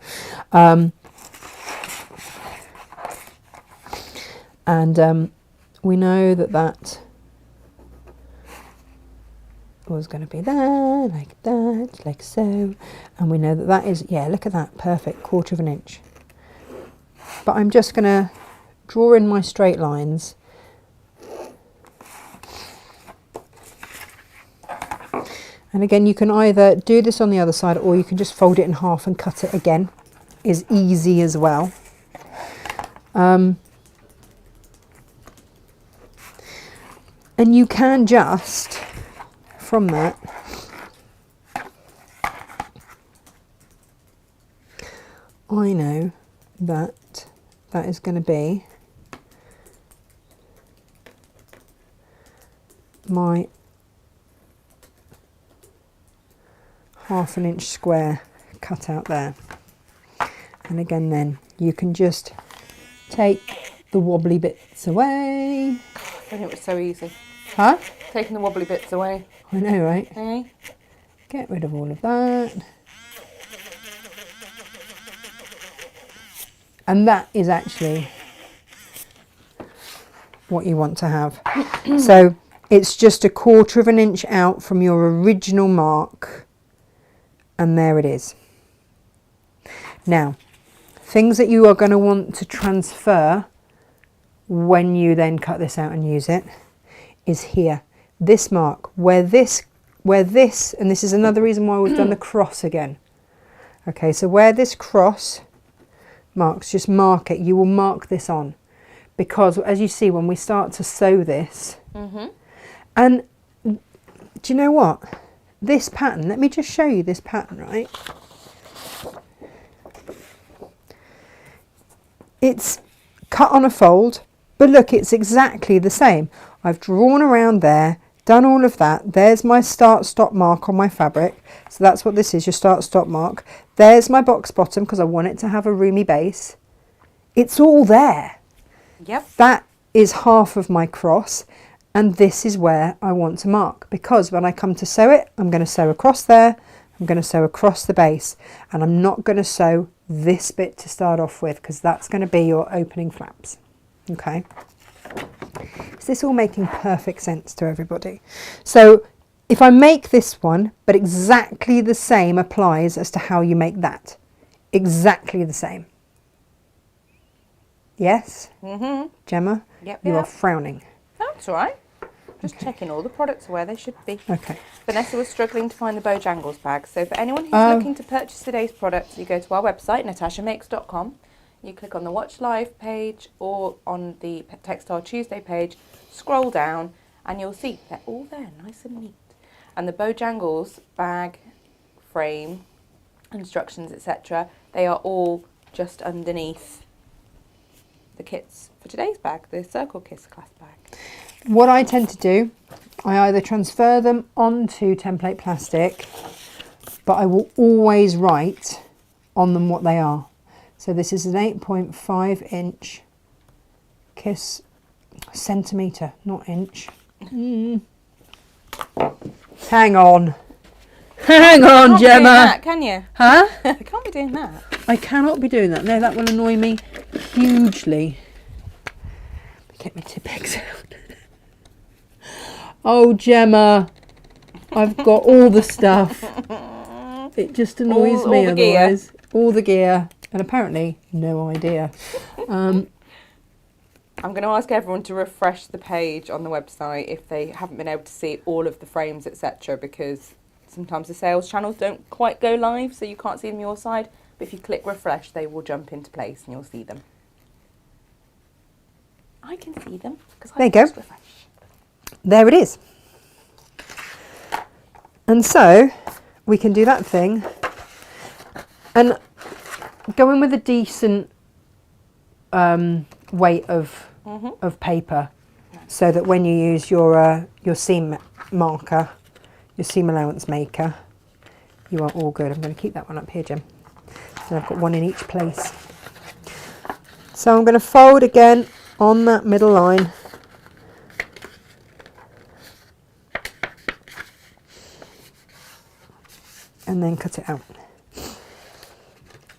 S1: We know that was going to be there, like so. And we know that is, yeah, look at that, perfect, 1/4 of an inch. But I'm just going to draw in my straight lines. And again, you can either do this on the other side or you can just fold it in half and cut it again. Is easy as well. And you can just, from that, I know that that is going to be my 1/2 an inch square cut out there. And again, then you can just take the wobbly bits away.
S2: And it was so easy.
S1: Huh?
S2: Taking the wobbly bits away.
S1: I know, right?
S2: Eh?
S1: Get rid of all of that. And that is actually what you want to have. So It's just 1/4 of an inch out from your original mark, and there it is. Now, things that you are going to want to transfer when you then cut this out and use it is here. This mark, where this, and this is another reason why we've done the cross again. Okay, so where this cross marks, just mark it. You will mark this on, because as you see, when we start to sew this, and do you know what? This pattern, let me just show you this pattern, right? It's cut on a fold, but look, it's exactly the same. I've drawn around there, done all of that. There's my start stop mark on my fabric. So that's what this is, your start stop mark. There's my box bottom, because I want it to have a roomy base. It's all there.
S2: Yep.
S1: That is half of my cross, and this is where I want to mark, because when I come to sew it, I'm going to sew across there, I'm going to sew across the base, and I'm not going to sew this bit to start off with, because that's going to be your opening flaps. Okay, is this all making perfect sense to everybody? So if I make this one, but exactly the same applies as to how you make that, exactly the same. Yes? Gemma,
S2: Yep,
S1: you are
S2: yep.
S1: frowning.
S2: That's all right. Just checking all the products are where they should be.
S1: Okay.
S2: Vanessa was struggling to find the Bojangles bag. So for anyone who's looking to purchase today's products, you go to our website, natashamakes.com. You click on the Watch Live page or on the Textile Tuesday page, scroll down, and you'll see they're all there, nice and neat. And the Bojangles bag, frame, instructions, etc., they are all just underneath the kits for today's bag, the Circle Kiss clasp bag.
S1: What I tend to do, I either transfer them onto template plastic, but I will always write on them what they are. So this is an 8.5 inch kiss, centimetre, not inch. Hang on. Hang on, Gemma.
S2: That, can you?
S1: Huh?
S2: I can't be doing that.
S1: I cannot be doing that. No, that will annoy me hugely. Get my Tipp-Ex out. Oh, Gemma, I've got all the stuff. It just annoys me
S2: all the gear.
S1: otherwise. All the gear, and apparently no idea.
S2: I'm going to ask everyone to refresh the page on the website if they haven't been able to see all of the frames, etc., because sometimes the sales channels don't quite go live, so you can't see them your side. But if you click refresh, they will jump into place and you'll see them. I can see them because I
S1: There you go.
S2: refresh.
S1: There it is. And so we can do that thing and go in with a decent weight of paper, so that when you use your seam marker, your seam allowance maker, you are all good. I'm going to keep that one up here, Jim. So I've got one in each place. So I'm going to fold again on that middle line. And then cut it out.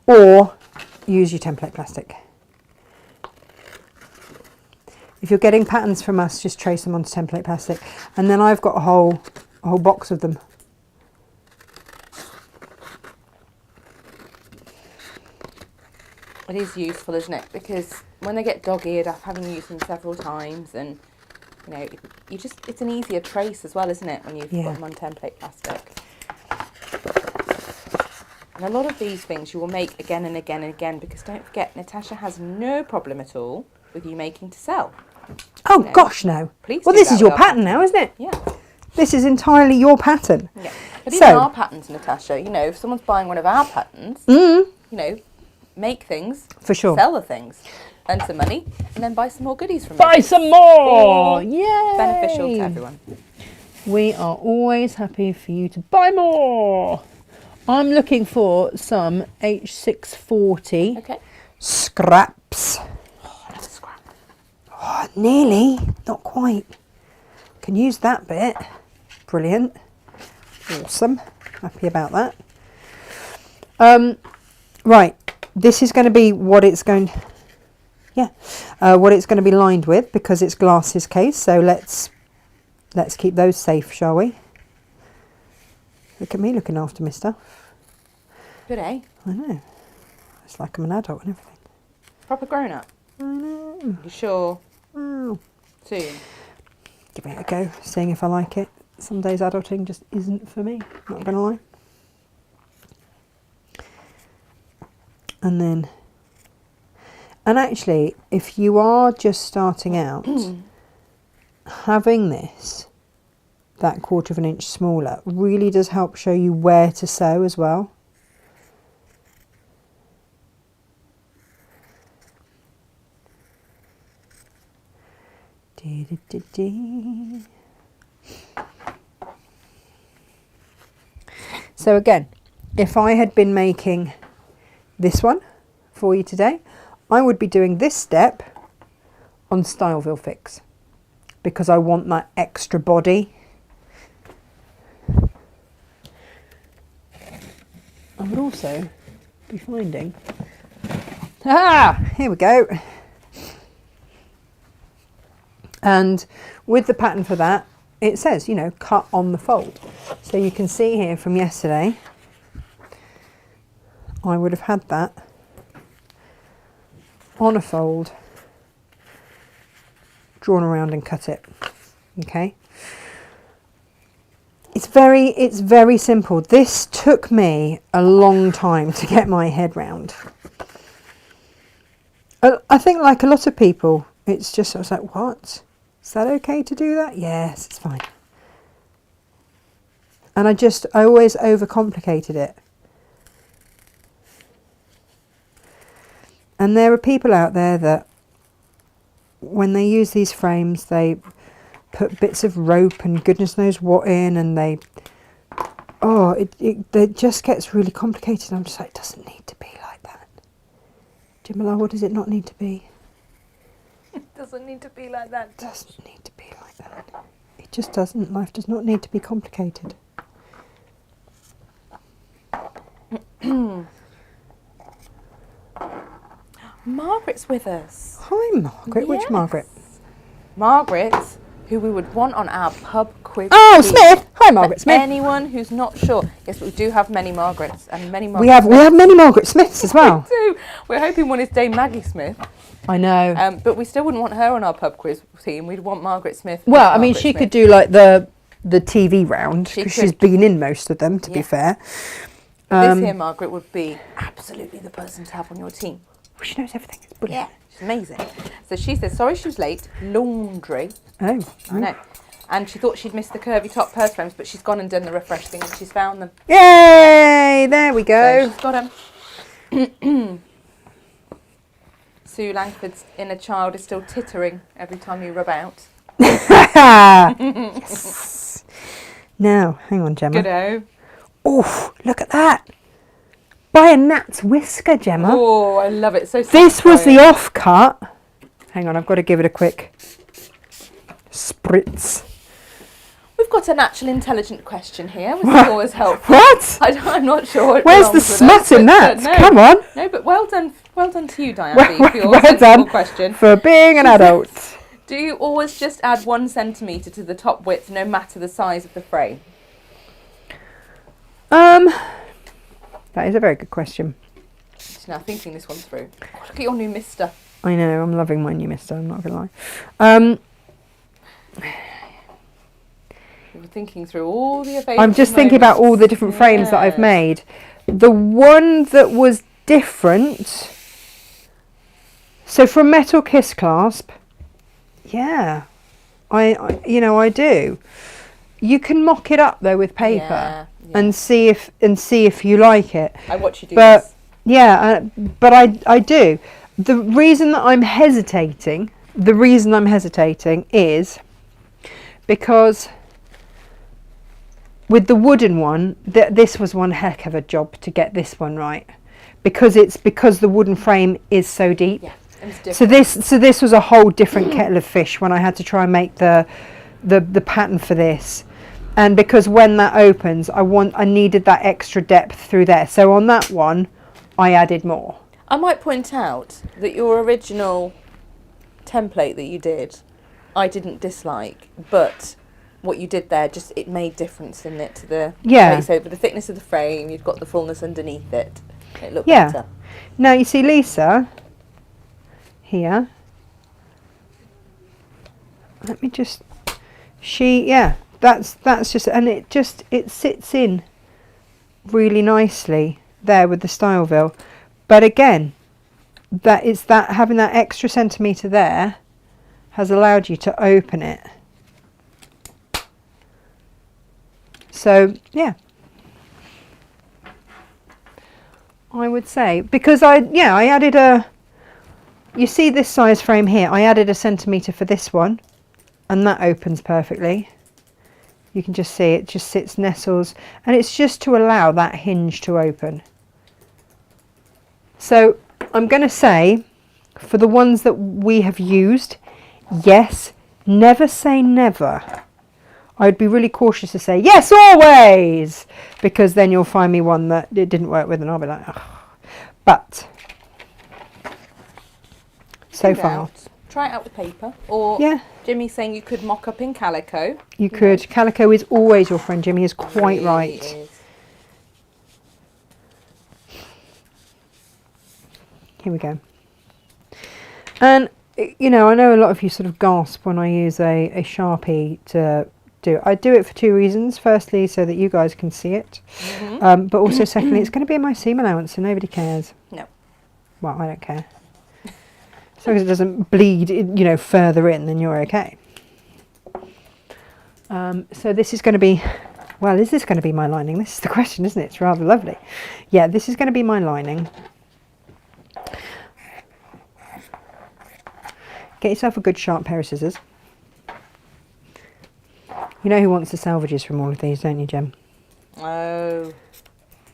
S1: Or use your template plastic. If you're getting patterns from us, just trace them onto template plastic. And then I've got a whole box of them.
S2: It is useful, isn't it? Because when they get dog-eared, after having used them several times, and you know, it's an easier trace as well, isn't it, when you've got them on template plastic. And a lot of these things you will make again and again and again, because don't forget, Natasha has no problem at all with you making to sell.
S1: Oh, gosh, no.
S2: Please.
S1: Well, this is your pattern now, isn't it?
S2: Yeah.
S1: This is entirely your pattern.
S2: Yeah. But even our patterns, Natasha, you know, if someone's buying one of our patterns, you know, make things.
S1: For sure.
S2: Sell the things. Earn some money, and then buy some more goodies from
S1: Buy
S2: us.
S1: some more! Yay!
S2: Beneficial to everyone.
S1: We are always happy for you to buy more. I'm looking for some H640 scraps.
S2: Oh, I love a scrap.
S1: Oh, nearly, not quite. Can use that bit. Brilliant. Awesome. Happy about that. Right, this is going to be what it's going. What it's going to be lined with, because it's Glass's case. So let's let's keep those safe, shall we? Look at me looking after my stuff.
S2: Good, eh?
S1: I know. It's like I'm an adult and everything.
S2: Proper grown up.
S1: I know.
S2: You sure?
S1: Well,
S2: Soon.
S1: giving it a go, seeing if I like it. Some days adulting just isn't for me, not gonna lie. And actually, if you are just starting out, having this, that 1/4 of an inch smaller, really does help show you where to sew as well. So again, if I had been making this one for you today, I would be doing this step on Styleville Fix because I want that extra body. I would also be finding, here we go. And with the pattern for that, it says, you know, cut on the fold. So you can see here from yesterday, I would have had that on a fold, drawn around and cut it. Okay. It's very simple. This took me a long time to get my head round. I think like a lot of people, it's just, I was like, what? Is that okay to do that? Yes, it's fine. And I always overcomplicated it. And there are people out there that when they use these frames, they put bits of rope and goodness knows what in, and it just gets really complicated. I'm just like, it doesn't need to be like that. Jimala, what does it not need to be?
S2: It doesn't need to be like that.
S1: It doesn't need to be like that. It just doesn't. Life does not need to be complicated.
S2: Margaret's with us.
S1: Hi, Margaret. Which
S2: Yes.
S1: Margaret?
S2: Margaret, who we would want on our pub quiz.
S1: Oh,
S2: team.
S1: Smith. Hi,
S2: For
S1: Margaret Smith.
S2: anyone who's not sure, yes, we do have many Margarets and many Margaret
S1: We have many Margaret Smiths as well.
S2: We do. We're hoping one is Dame Maggie Smith,
S1: I know.
S2: but we still wouldn't want her on our pub quiz team. We'd want Margaret Smith.
S1: Well, I mean, she could do like the TV round
S2: She
S1: because she's
S2: could.
S1: been in most of them. To be
S2: Yeah.
S1: fair,
S2: This here Margaret would be absolutely the person to have on your team.
S1: she knows everything. It's brilliant.
S2: Yeah, she's amazing. So she said, sorry she was late. Laundry.
S1: Oh,
S2: I know. And she thought she'd missed the curvy top purse frames, but she's gone and done the refresh thing and she's found them.
S1: yay! There we go.
S2: So she's got them. Sue Langford's inner child is still tittering every time you rub out.
S1: Yes. Now, hang on, Gemma.
S2: Good-o.
S1: Oh, look at that! By a gnat's whisker, Gemma.
S2: Oh, I love it. So
S1: This was the
S2: satisfying.
S1: off cut. Hang on, I've got to give it a quick spritz.
S2: We've got a natural intelligent question here, which is always helpful.
S1: What?
S2: I'm not sure. What
S1: Where's the
S2: belongs with
S1: smut
S2: us,
S1: in
S2: but,
S1: that?
S2: no.
S1: Come on.
S2: No, but well done to you, Diane,
S1: Well,
S2: for your
S1: well
S2: sensible
S1: done
S2: question.
S1: for being an adult.
S2: Do you always just add 1 centimetre to the top width, no matter the size of the frame?
S1: That is a very good question.
S2: Just now thinking this one through. Oh, look at your new mister.
S1: I know, I'm loving my new mister, I'm not going to lie.
S2: You were thinking through all the available
S1: I'm just thinking about all the
S2: moments.
S1: different frames that I've
S2: Yes.
S1: made. The one that was different, so from Metal Kiss Clasp, yeah, I do. You can mock it up though with paper
S2: Yeah.
S1: and see if you like it.
S2: I watch you do
S1: But
S2: this.
S1: yeah, but I do. The reason I'm hesitating is because with the wooden one, this was one heck of a job to get this one right, because the wooden frame is so deep.
S2: Yeah, it was different.
S1: So this was a whole different kettle of fish when I had to try and make the pattern for this. And because when that opens, I needed that extra depth through there. So on that one, I added more.
S2: I might point out that your original template that you did, I didn't dislike, but what you did there, just it made difference in it to the
S1: Yeah.
S2: So with the thickness of the frame, you've got the fullness underneath it. It looked
S1: Yeah.
S2: better.
S1: Now you see Lisa here. Let me just. That's just, and it sits in really nicely there with the Styleville. But again, having that extra centimetre there has allowed you to open it. So yeah, I would say, because I added you see this size frame here, I added a centimetre for this one, and that opens perfectly. You can just see it just sits, nestles, and it's just to allow that hinge to open. So I'm going to say, for the ones that we have used, yes, never say never. I'd be really cautious to say, yes, always, because then you'll find me one that it didn't work with and I'll be like, ugh. But, so far.
S2: Try it out with paper. Or Jimmy's saying you could mock up in calico.
S1: You could. Calico is always your friend. Jimmy is quite right.
S2: Is.
S1: Here we go. And, you know, I know a lot of you sort of gasp when I use a Sharpie to do it. I do it for two reasons. Firstly, so that you guys can see it. But also, secondly, it's going to be in my seam allowance, so nobody cares.
S2: No.
S1: Well, I don't care. As long as it doesn't bleed, you know, further in, then you're okay. So this is going to be, well, is this going to be my lining? This is the question, isn't it? It's rather lovely. Yeah, this is going to be my lining. Get yourself a good sharp pair of scissors. You know who wants the salvages from all of these, don't you, Jem?
S2: Oh.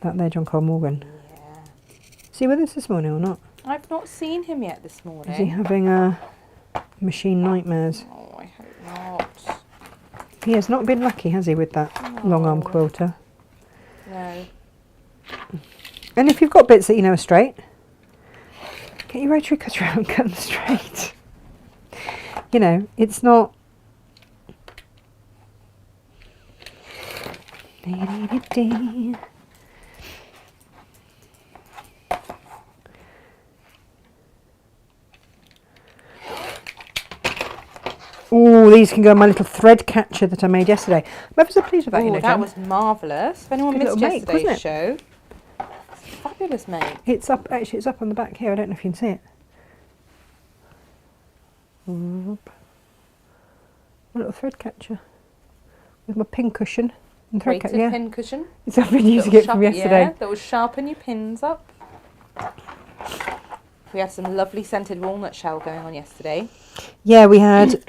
S1: That there, John Cole Morgan.
S2: Yeah.
S1: Is he with us this morning or not?
S2: I've not seen him yet this morning.
S1: Is he having machine nightmares?
S2: Oh, I hope not.
S1: He has not been lucky, has he, with that long arm quilter?
S2: No.
S1: And if you've got bits that you know are straight, get your rotary cutter out and cut them straight. You know, it's not... Oh, these can go in my little thread catcher that I made yesterday. I'm ever so pleased with that, you know,
S2: that
S1: Jem.
S2: was marvellous. If anyone
S1: Good
S2: missed
S1: little make,
S2: yesterday's
S1: wasn't
S2: show, it's a fabulous make.
S1: It's up, actually, it's up on the back here. I don't know if you can see it. My little thread catcher with my pin cushion and thread catcher.
S2: Weighted pin cushion.
S1: So I've been using it from yesterday.
S2: Yeah, that will sharpen your pins up. We had some lovely scented walnut shell going on yesterday.
S1: Yeah, we had,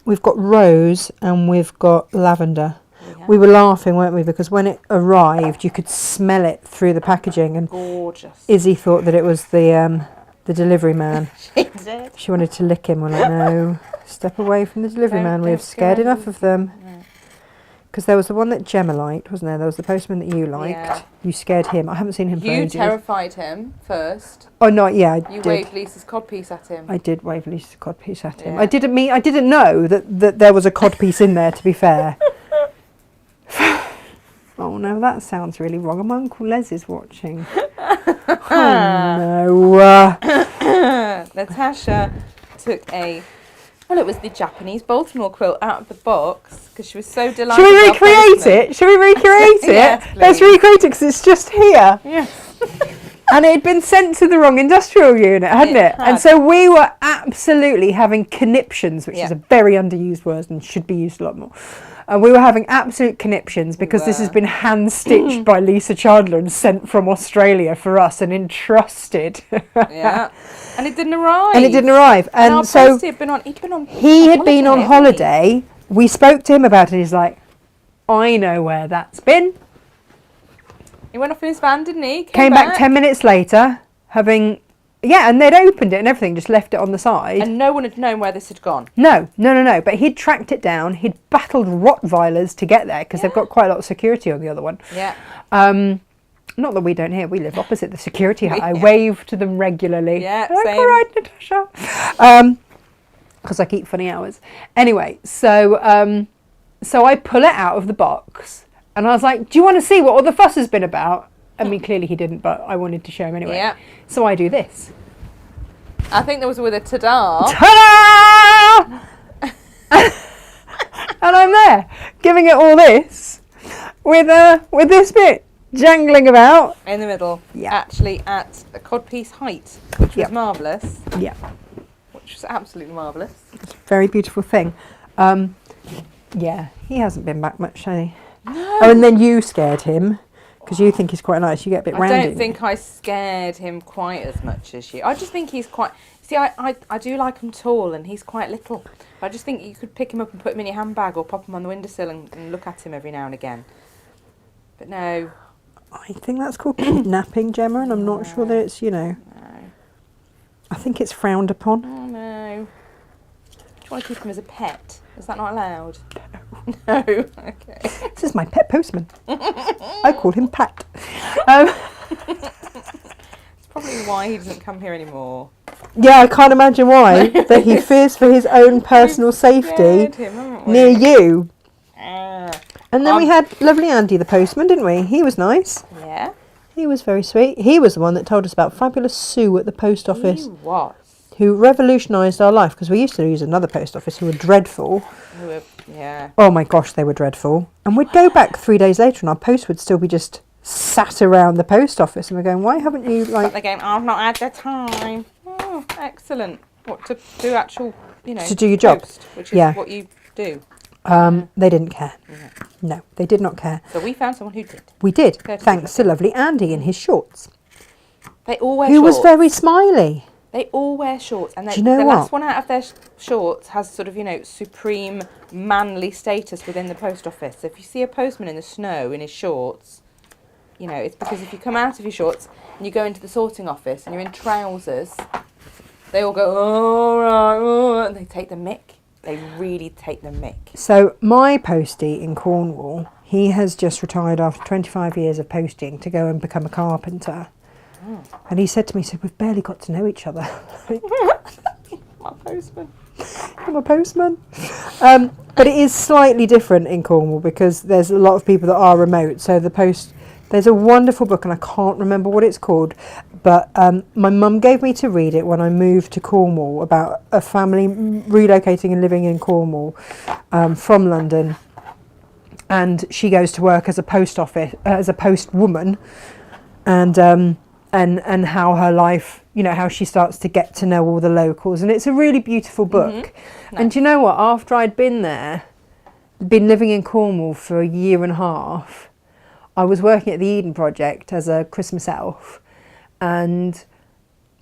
S1: we've got rose and we've got lavender.
S2: Yeah.
S1: We were laughing, weren't we? Because when it arrived, you could smell it through the packaging. And
S2: gorgeous.
S1: Izzy thought that it was the delivery man.
S2: She did.
S1: She wanted to lick him. We're like, no, step away from the delivery man. We've scared enough of them. Because there was the one that Gemma liked, wasn't there? There was the postman that you liked.
S2: Yeah.
S1: You scared him. I haven't seen him for ages.
S2: You terrified him first.
S1: Oh, no, yeah, I
S2: You
S1: did.
S2: waved Lisa's codpiece at him.
S1: I did wave Lisa's codpiece at him.
S2: Yeah.
S1: I didn't know that there was a codpiece in there, to be fair. Oh no, that sounds really wrong. And my Uncle Les is watching. Oh no.
S2: Natasha took it was the Japanese Baltimore quilt out of the box because she was so delighted.
S1: Should we
S2: with our
S1: recreate
S2: placement.
S1: it? Should we recreate it?
S2: Yes,
S1: Let's
S2: please.
S1: recreate it because it's just here.
S2: Yes.
S1: And it had been sent to the wrong industrial unit, hadn't it?
S2: had.
S1: And so we were absolutely having conniptions, which is a very underused word and should be used a lot more. And we were having absolute conniptions because this has been hand-stitched by Lisa Chandler and sent from Australia for us and entrusted.
S2: Yeah. And it didn't arrive.
S1: And
S2: our
S1: so
S2: postie had been on
S1: he had been on
S2: hadn't he?
S1: holiday. We spoke to him about it. He's like, I know where that's been.
S2: He went off in his van, didn't he?
S1: Came back 10 minutes later, having... Yeah, and they'd opened it and everything, just left it on the side.
S2: And no one had known where this had gone.
S1: No. But he'd tracked it down. He'd battled Rottweilers to get there because they've got quite a lot of security on the other one.
S2: Yeah.
S1: Not that we don't here. We live opposite the security hut. I wave to them regularly.
S2: Yeah,
S1: like,
S2: same.
S1: all right, Natasha. Because I keep funny hours. Anyway, so So I pull it out of the box and I was like, do you want to see what all the fuss has been about? I mean, clearly he didn't, but I wanted to show him anyway.
S2: Yeah.
S1: So I do this.
S2: I think there was with a ta-da.
S1: Ta-da! And I'm there, giving it all this, with this bit jangling about.
S2: In the middle.
S1: Yeah.
S2: Actually at a codpiece height, which was
S1: Yep.
S2: marvellous.
S1: Yeah.
S2: Which was absolutely marvellous.
S1: It's a very beautiful thing. Yeah, he hasn't been back much, has he?
S2: No.
S1: Oh, and then you scared him, because you think he's quite nice. You get a bit
S2: I
S1: rounded.
S2: don't think I scared him quite as much as you. I just think he's quite... See, I do like him tall and he's quite little. I just think you could pick him up and put him in your handbag or pop him on the windowsill and look at him every now and again. But no.
S1: I think that's called kidnapping, Gemma, and I'm not sure that it's,
S2: No.
S1: I think it's frowned upon.
S2: Oh, no. Do you want to keep him as a pet? Is that not allowed? No. Okay.
S1: This is my pet postman. I call him Pat.
S2: It's probably why he doesn't come here anymore.
S1: Yeah, I can't imagine why. That he fears for his own personal safety
S2: Scared him, haven't we?
S1: near you.
S2: Ah.
S1: And then we had lovely Andy the postman, didn't we? He was nice.
S2: Yeah.
S1: He was very sweet. He was the one that told us about fabulous Sue at the post office,
S2: He was.
S1: who revolutionised our life, because we used to use another post office who were dreadful.
S2: Yeah.
S1: Oh my gosh, they were dreadful. And we'd go back 3 days later and our post would still be just sat around the post office, and we're going, why haven't you,
S2: But
S1: like,
S2: they're going, I've not had the time. Oh, excellent. What, to do actual,
S1: To do your job.
S2: post, which is
S1: Yeah.
S2: what you do.
S1: they didn't care. No, they did not care.
S2: So we found someone who did.
S1: We did,
S2: Courtesy
S1: thanks to lovely Andy in his shorts,
S2: They all wear
S1: who
S2: shorts.
S1: was very smiley.
S2: They all wear shorts, and
S1: Do you know
S2: the
S1: what?
S2: last one out of their shorts has sort of, supreme manly status within the post office. So if you see a postman in the snow in his shorts, it's because if you come out of your shorts and you go into the sorting office and you're in trousers, they all go, all right, and they take the mick. They really take the mick.
S1: So my postie in Cornwall, he has just retired after 25 years of posting to go and become a carpenter. And he said to me, we've barely got to know each other.
S2: My postman.
S1: I'm a postman. But it is slightly different in Cornwall because there's a lot of people that are remote. So there's a wonderful book, and I can't remember what it's called, but my mum gave me to read it when I moved to Cornwall, about a family relocating and living in Cornwall from London. And she goes to work as a post woman, and how her life, how she starts to get to know all the locals. And it's a really beautiful book.
S2: Mm-hmm.
S1: And do you know what? After I'd been living in Cornwall for a year and a half, I was working at the Eden Project as a Christmas elf. And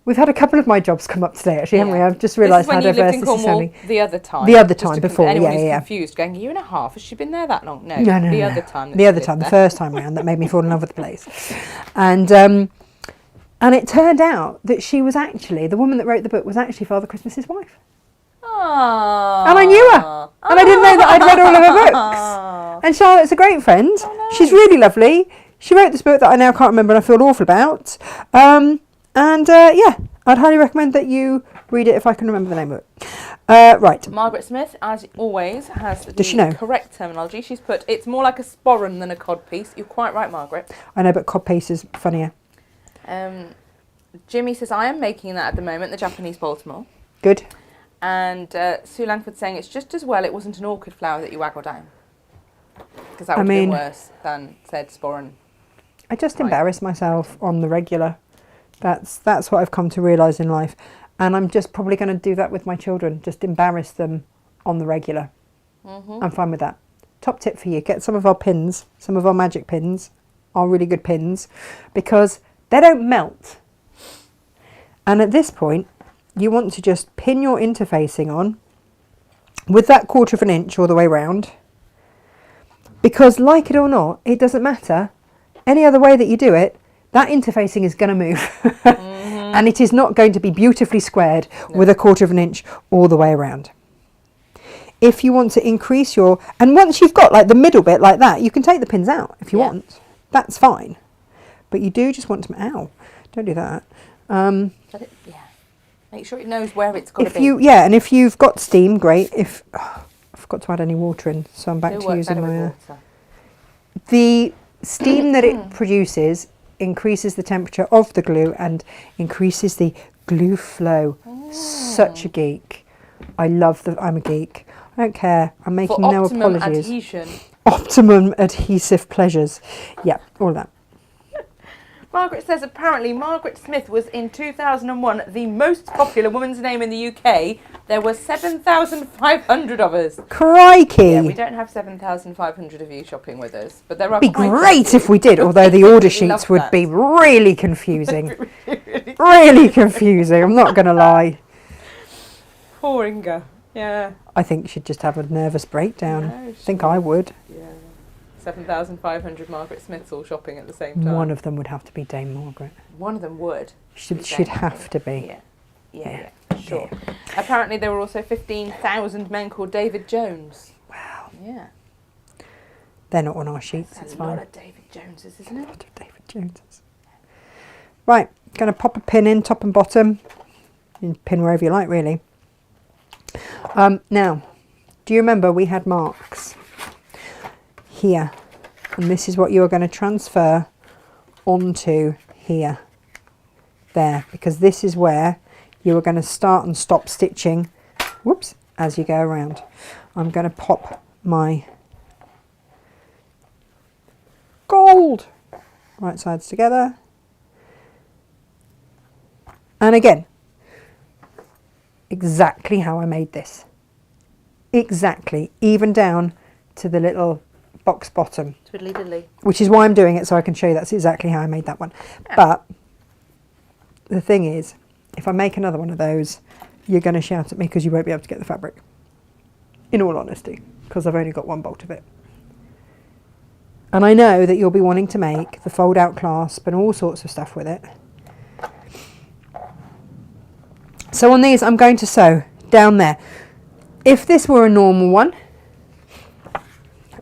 S1: we've had a couple of my jobs come up today, actually, haven't we? I've just realised how diverse this is sounding.
S2: The other time.
S1: The other time before,
S2: anyone who's
S1: yeah.
S2: confused, going, a year and a half? Has she been there that long? No.
S1: No.
S2: The other time.
S1: The first time round, that made me fall in love with the place. And it turned out that she was actually, the woman that wrote the book was actually Father Christmas's wife.
S2: Aww.
S1: And I knew her. And I didn't know that I'd read all of her books. And Charlotte's a great friend.
S2: Oh, no.
S1: She's really lovely. She wrote this book that I now can't remember and I feel awful about. Yeah, I'd highly recommend that you read it if I can remember the name of it. Right.
S2: Margaret Smith, as always, has
S1: Does she know?
S2: the correct terminology. She's put, it's more like a sporran than a codpiece. You're quite right, Margaret.
S1: I know, but codpiece is funnier.
S2: Jimmy says, I am making that at the moment, the Japanese Baltimore.
S1: Good.
S2: And Sue Langford saying, it's just as well it wasn't an orchid flower that you waggle down. Because that would have been worse than said sporran.
S1: I just embarrass myself on the regular. That's what I've come to realise in life. And I'm just probably going to do that with my children. Just embarrass them on the regular. Mm-hmm. I'm fine with that. Top tip for you, get some of our pins, some of our magic pins, our really good pins, because they don't melt. And at this point, you want to just pin your interfacing on with that 1/4 of an inch all the way round. Because like it or not, it doesn't matter. Any other way that you do it, that interfacing is going to move. Mm-hmm. And it is not going to be beautifully squared with a 1/4 of an inch all the way around. If you want to increase and once you've got like the middle bit like that, you can take the pins out if you want. That's fine. But you do just want to, don't do that.
S2: Make sure it knows where it's got to be.
S1: And if you've got steam, great. I've forgot to add any water in, so I'm back
S2: It'll
S1: to
S2: work
S1: using
S2: better
S1: my...
S2: with water.
S1: The steam that it produces increases the temperature of the glue and increases the glue flow. Such a geek. I'm a geek. I don't care. I'm making
S2: For
S1: no
S2: optimum
S1: apologies.
S2: adhesion.
S1: Optimum adhesive pleasures. Yeah, all that.
S2: Margaret says apparently Margaret Smith was in 2001 the most popular woman's name in the UK. There were 7,500 of us.
S1: Crikey!
S2: Yeah, we don't have 7,500 of you shopping with us, but there are.
S1: It'd be
S2: quite a
S1: great
S2: few.
S1: if we did, although the order sheets
S2: Love
S1: would
S2: that.
S1: be really confusing. Really confusing, I'm not going to lie.
S2: Poor Inga. Yeah.
S1: I think she'd just have a nervous breakdown.
S2: No,
S1: I think I would.
S2: Yeah. 7,500 Margaret Smiths all shopping at the same time.
S1: One of them would have to be Dame Margaret.
S2: One of them would.
S1: She'd
S2: Dame
S1: have to be.
S2: Yeah, sure. Apparently there were also 15,000 men called David Jones.
S1: Wow.
S2: Yeah.
S1: They're not on our sheets,
S2: That's
S1: it's
S2: a
S1: fine.
S2: lot of David Joneses, isn't
S1: A
S2: it?
S1: lot of David Joneses. Right, going to pop a pin in, top and bottom. You can pin wherever you like, really. Now, do you remember we had marks here? And this is what you are going to transfer onto here. There, because this is where you are going to start and stop stitching, whoops, as you go around. I'm going to pop my gold right sides together. And again, exactly how I made this. Exactly, even down to the little box bottom.
S2: Twiddly diddly.
S1: Which is why I'm doing it, so I can show you that's exactly how I made that one.
S2: Yeah.
S1: But the thing is, if I make another one of those, you're going to shout at me because you won't be able to get the fabric. In all honesty, because I've only got one bolt of it. And I know that you'll be wanting to make the fold-out clasp and all sorts of stuff with it. So on these, I'm going to sew down there. If this were a normal one,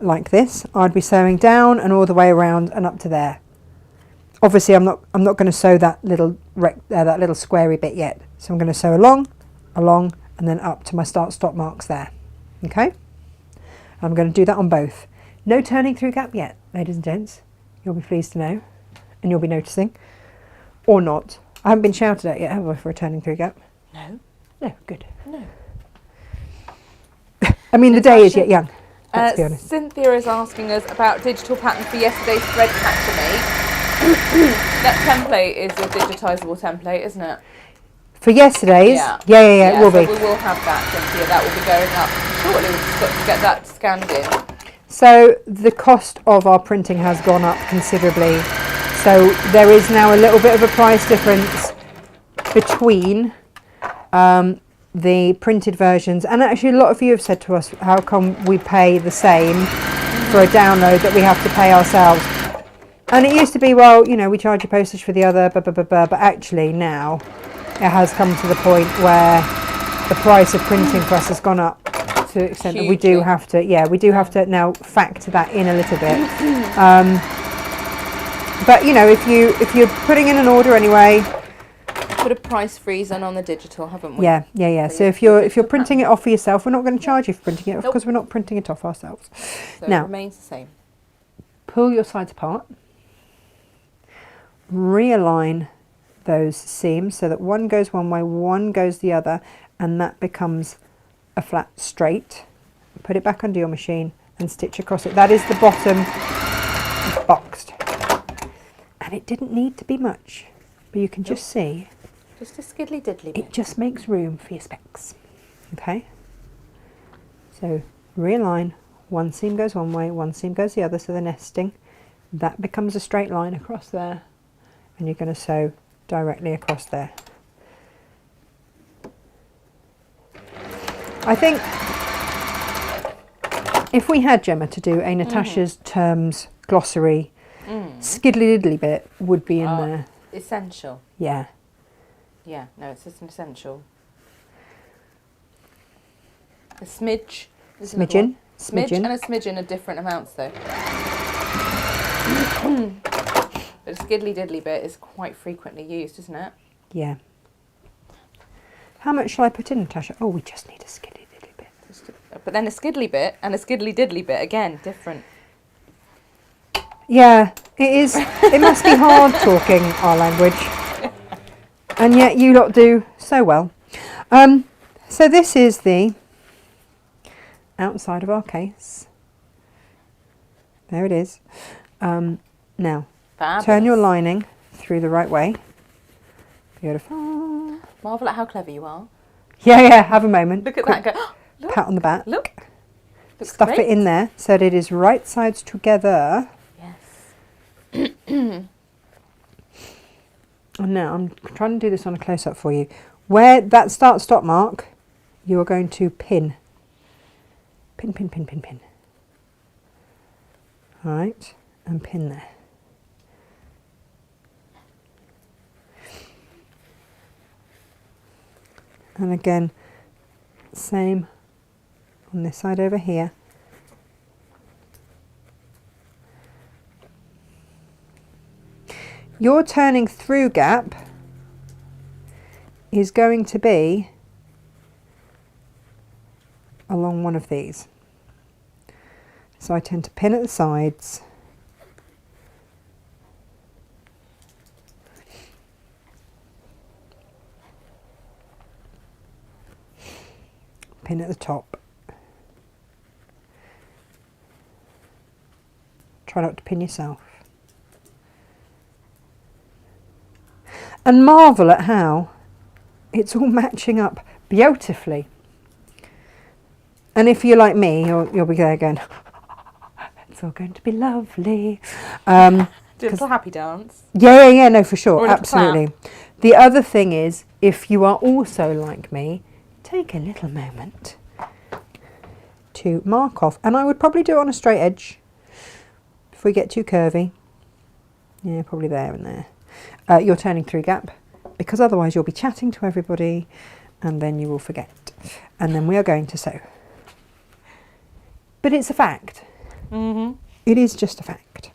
S1: like this, I'd be sewing down and all the way around and up to there. Obviously, I'm not going to sew that little squarey bit yet. So I'm going to sew along, and then up to my start-stop marks there. Okay? I'm going to do that on both. No turning through gap yet, ladies and gents. You'll be pleased to know, and you'll be noticing, or not. I haven't been shouted at yet, have I, for a turning through gap?
S2: No.
S1: No, good.
S2: No.
S1: I mean, the day is yet young. Let's be honest.
S2: Cynthia is asking us about digital pattern for yesterday's thread patch to make. That template is a digitisable template, isn't it?
S1: For yesterday's? Yeah, it will
S2: so
S1: be.
S2: we will have that, Cynthia. That will be going up shortly. We've just got to get that scanned in.
S1: So the cost of our printing has gone up considerably. So there is now a little bit of a price difference between the printed versions. And actually a lot of you have said to us, how come we pay the same for a download that we have to pay ourselves? And it used to be, well, you know, we charge you postage for the other, but actually now it has come to the point where the price of printing for us has gone up to the extent that we do have to, now factor that in a little bit. But you know, if you're putting in an order anyway,
S2: Put a price freeze on the digital, haven't we?
S1: Yeah. So if you're printing it off for yourself, we're not going to charge you for printing it off because we're not printing it off ourselves.
S2: So
S1: Now,
S2: it remains the same.
S1: pull your sides apart, realign those seams so that one goes one way, one goes the other, and that becomes a flat straight. Put it back under your machine and stitch across it. That is the bottom boxed. And it didn't need to be much, but you can just see
S2: Just a skiddly diddly bit.
S1: it just makes room for your specs. Okay? So realign, one seam goes one way, one seam goes the other, so they're nesting. That becomes a straight line across there, and you're going to sew directly across there. I think if we had Gemma to do a Natasha's terms glossary, skiddly diddly bit would be in there.
S2: Essential.
S1: Yeah.
S2: Yeah, no, it's just an essential. A smidge. is another
S1: Smidgen.
S2: one. Smidge and a smidgen are different amounts though. But a skiddly diddly bit is quite frequently used, isn't it?
S1: Yeah. How much shall I put in, Natasha? Oh, we just need a skiddly diddly bit.
S2: Just a But then a skiddly bit and a skiddly diddly bit, again, different.
S1: Yeah, it is. It must be hard talking our language. And yet you lot do so well. So this is the outside of our case. There it is. Now,
S2: Fabulous.
S1: turn your lining through the right way. Beautiful.
S2: Marvel at how clever you are.
S1: Yeah, have a moment.
S2: Look at
S1: Quick
S2: that. Go, look,
S1: pat on the back.
S2: look. Looks
S1: Stuff
S2: great.
S1: it in there so that it is right sides together.
S2: Yes.
S1: And now I'm trying to do this on a close-up for you. Where that start-stop mark, you are going to pin. Pin, pin, pin, pin, pin. All right, and pin there. And again, same on this side over here. Your turning through gap is going to be along one of these. So I tend to pin at the sides. Pin at the top. Try not to pin yourself. And marvel at how it's all matching up beautifully. And if you're like me, you'll be there going, it's all going to be lovely.
S2: Do a little happy dance.
S1: Yeah, no, for sure,
S2: Or a little
S1: absolutely. The other thing is, if you are also like me, take a little moment to mark off. And I would probably do it on a straight edge before we get too curvy. Yeah, probably there and there. You're turning through gap, because otherwise you'll be chatting to everybody and then you will forget. And then we are going to sew. But it's a fact.
S2: Mm-hmm.
S1: It is just a fact.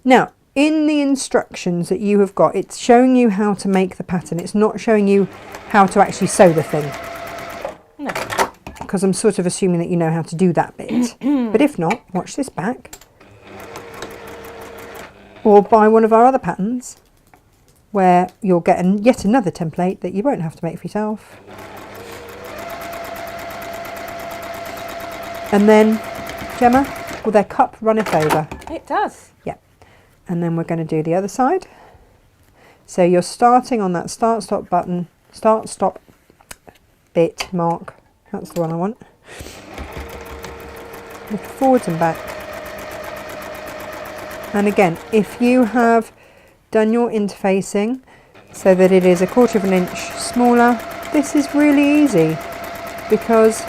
S1: Now, in the instructions that you have got, it's showing you how to make the pattern. It's not showing you how to actually sew the thing.
S2: No.
S1: Because I'm sort of assuming that you know how to do that bit. But if not, watch this back. Or buy one of our other patterns where you'll get yet another template that you won't have to make for yourself. And then, Gemma, will their cup runneth over?
S2: It does.
S1: Yeah. And then we're going to do the other side. So you're starting on that start stop button, start stop bit mark. That's the one I want. Look forwards and back. And again, if you have done your interfacing so that it is 1/4 of an inch smaller, this is really easy, because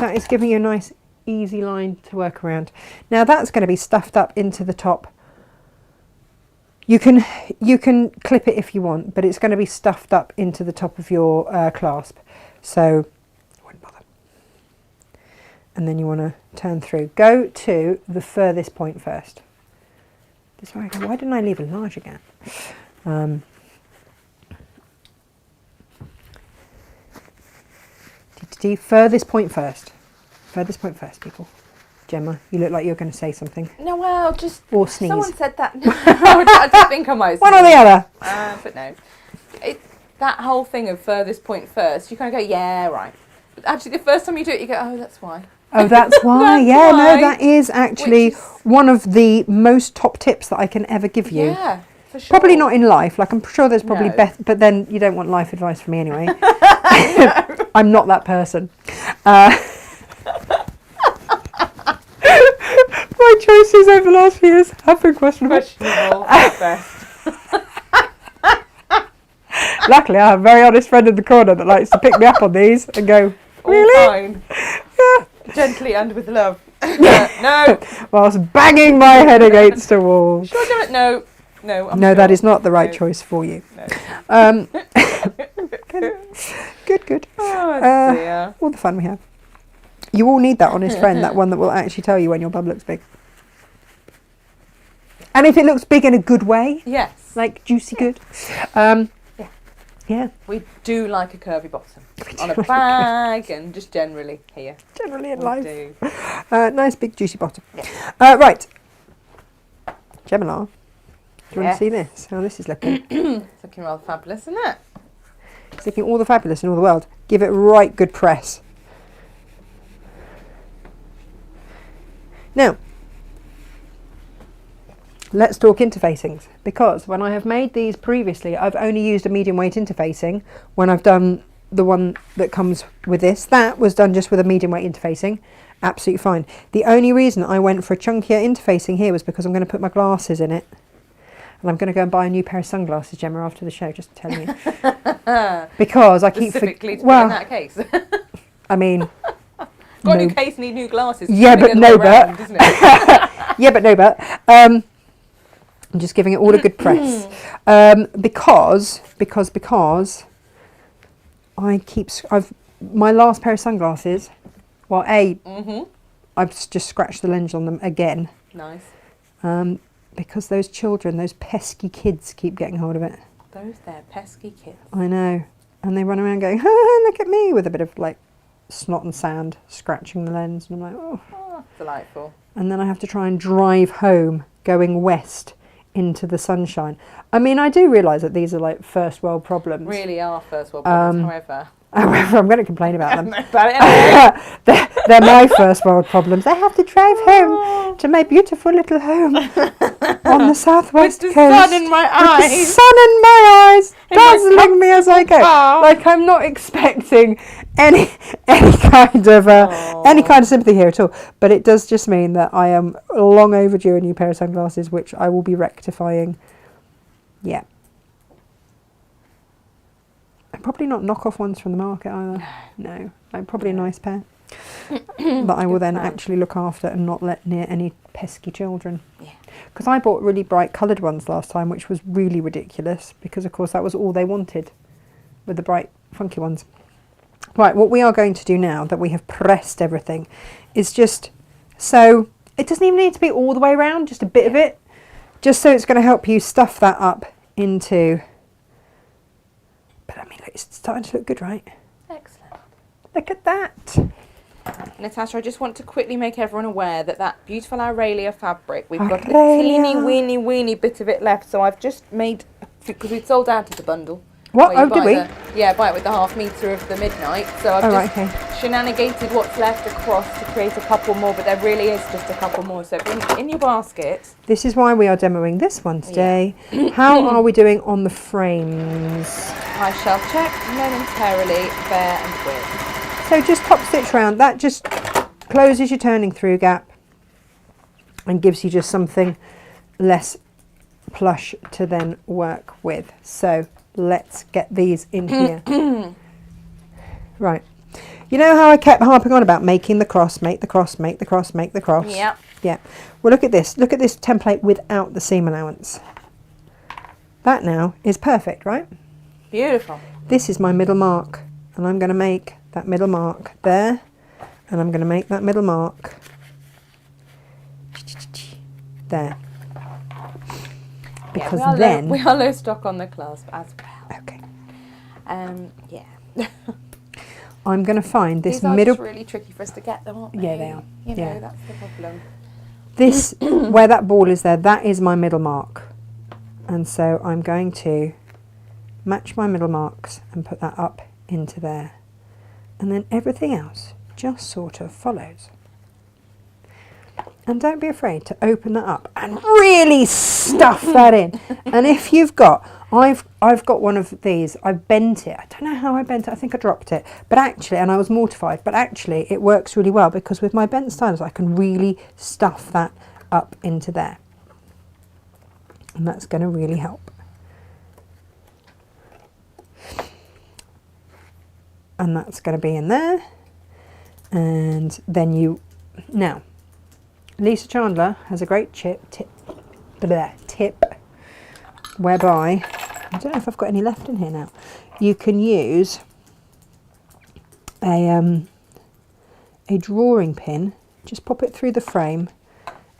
S1: that is giving you a nice easy line to work around. Now that's going to be stuffed up into the top. You can clip it if you want, but it's going to be stuffed up into the top of your clasp, so I wouldn't bother. And then you want to turn through. Go to the furthest point first. This way. Why didn't I leave a larger gap? Furthest point first. Furthest point first, people. Gemma, you look like you're going to say something.
S2: No, well, just...
S1: Or sneeze.
S2: Someone said that. No, I don't think I might.
S1: One or the other.
S2: But no. That whole thing of furthest point first, you kind of go, yeah, right. But actually, the first time you do it, you go, oh, that's why.
S1: Oh, that's why.
S2: That's
S1: yeah,
S2: why.
S1: no, that is actually one of the most top tips that I can ever give you.
S2: Yeah, for sure.
S1: Probably not in life. Like, I'm sure there's probably
S2: No.
S1: better, but then you don't want life advice from me anyway. I'm not that person. My choices over the last few years have been questionable.
S2: Questionable at best.
S1: Luckily, I have a very honest friend in the corner that likes to pick me up on these and go,
S2: All
S1: really?
S2: fine.
S1: Yeah.
S2: Gently and with love. No.
S1: Whilst banging my head against a wall.
S2: Sure, do it. No. No, I'm
S1: No,
S2: sure.
S1: that is not the right
S2: No.
S1: choice for you.
S2: No.
S1: Good.
S2: Oh, dear.
S1: All the fun we have. You all need that honest friend, that one that will actually tell you when your bum looks big. And if it looks big in a good way,
S2: Yes.
S1: like juicy good. Yeah.
S2: We do like a curvy bottom on a bag and just generally here.
S1: Generally in
S2: We
S1: life.
S2: do.
S1: Nice big juicy bottom.
S2: Yeah.
S1: Right. Gemini, do you want
S2: Yes.
S1: to see this? How this is looking?
S2: It's looking rather fabulous, isn't it?
S1: It's looking all the fabulous in all the world. Give it right good press. Now, let's talk interfacings, because when I have made these previously, I've only used a medium weight interfacing when I've done the one that comes with this. That was done just with a medium weight interfacing. Absolutely fine. The only reason I went for a chunkier interfacing here was because I'm going to put my glasses in it. And I'm going to go and buy a new pair of sunglasses, Gemma, after the show, just telling you. Because I keep...
S2: Specifically to put in that case.
S1: I mean...
S2: Got a new case, need new glasses.
S1: Yeah,
S2: It's
S1: but
S2: the other
S1: no,
S2: way
S1: but...
S2: around, isn't it?
S1: Yeah, but no, but... I'm just giving it all a good press. Because I've my last pair of sunglasses, well, I've just scratched the lens on them again.
S2: Nice.
S1: Because those children, those pesky kids keep getting hold of it.
S2: Those there pesky kids.
S1: I know. And they run around going, oh, look at me, with a bit of like snot and sand scratching the lens. And I'm like, oh.
S2: Oh, delightful.
S1: And then I have to try and drive home going west into the sunshine. I mean, I do realise that these are like first world problems.
S2: Really are first world problems, however.
S1: However, I'm going to complain about them.
S2: About it anyway.
S1: They're my first world problems. I have to drive home to my beautiful little home on the southwest
S2: With the
S1: coast.
S2: sun in my eyes.
S1: With the sun in my eyes,
S2: In my
S1: dazzling me as I go.
S2: car.
S1: Like, I'm not expecting any kind of sympathy here at all. But it does just mean that I am long overdue a new pair of sunglasses, which I will be rectifying. Yeah. And probably not knockoff ones from the market either. No, like probably a nice pair. That I will then actually look after and not let near any pesky children.
S2: Yeah.
S1: Because I bought really bright coloured ones last time, which was really ridiculous, because of course that was all they wanted, with the bright funky ones. Right, what we are going to do now that we have pressed everything is just, so it doesn't even need to be all the way around, just a bit of it, just so it's going to help you stuff that up into, but I mean, it's starting to look good, right?
S2: Excellent.
S1: Look at that.
S2: Natasha, I just want to quickly make everyone aware that that beautiful Aurelia fabric, we've got a
S1: Aurelia.
S2: teeny weeny bit of it left, so I've just made, because we'd sold out of the bundle.
S1: What?
S2: where you
S1: Oh, did
S2: buy
S1: we?
S2: buy it with the ½ metre of the midnight. So I've
S1: Oh,
S2: just
S1: right,
S2: shenanigated what's left across to create a couple more, but there really is just a couple more. So in your basket.
S1: This is why we are demoing this one today. How are we doing on the frames?
S2: I shall check momentarily, bare and width.
S1: So just top stitch round. That just closes your turning through gap and gives you just something less plush to then work with. So let's get these in here. Right. You know how I kept harping on about making the cross, make the cross, make the cross, make the cross?
S2: Yeah.
S1: Yeah. Well, look at this. Look at this template without the seam allowance. That now is perfect, right?
S2: Beautiful.
S1: This is my middle mark, and I'm going to make that middle mark there, and I'm going to make that middle mark there. Because
S2: yeah,
S1: then
S2: we are low stock on the clasp as well.
S1: okay,
S2: Yeah.
S1: I'm going to find this
S2: These are
S1: middle.
S2: just really tricky for us to get them, aren't they?
S1: Yeah, they are.
S2: You know,
S1: Yeah.
S2: that's the problem.
S1: This where that ball is there, that is my middle mark, and so I'm going to match my middle marks and put that up into there, and then everything else just sort of follows. And don't be afraid to open that up and really stuff that in. And if you've got, I've got one of these, I bent it. I don't know how I bent it, I think I dropped it. But actually, and I was mortified, but actually it works really well because with my bent stylus I can really stuff that up into there. And that's going to really help. And that's going to be in there. And then you, now, Lisa Chandler has a great tip whereby, I don't know if I've got any left in here now, you can use a drawing pin, just pop it through the frame,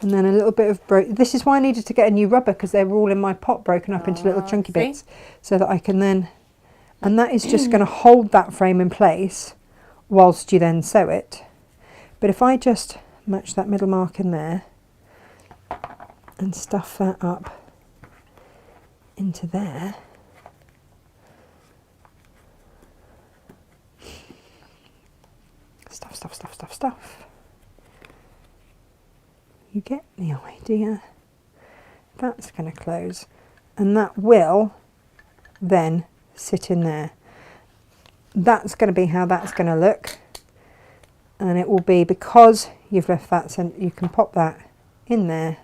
S1: and then a little bit of, this is why I needed to get a new rubber, because they were all in my pot broken up into little chunky bits, so that I can then And that is just going to hold that frame in place whilst you then sew it. But if I just match that middle mark in there and stuff that up into there, stuff, you get the idea. That's going to close, and that will then sit in there. That's going to be how that's going to look, and it will be, because you've left that, so you can pop that in there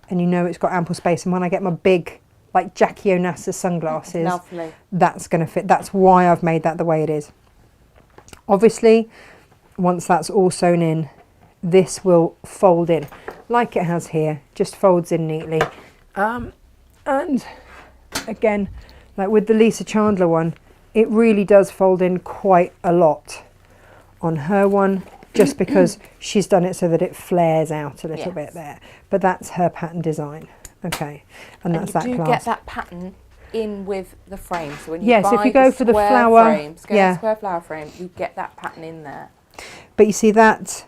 S1: and you know it's got ample space. And when I get my big, like Jackie Onassis sunglasses,
S2: Lovely.
S1: that's going to fit. That's why I've made that the way it is. Obviously, once that's all sewn in, this will fold in like it has here, just folds in neatly. And again, like with the Lisa Chandler one, it really does fold in quite a lot on her one, just because she's done it so that it flares out a little bit there. But that's her pattern design. Okay, and that's that
S2: you do
S1: clasp.
S2: get that pattern in with the frame. So when you
S1: Yes,
S2: buy
S1: if you go for the flower,
S2: frames, the square flower frame, you get that pattern in there.
S1: But you see that,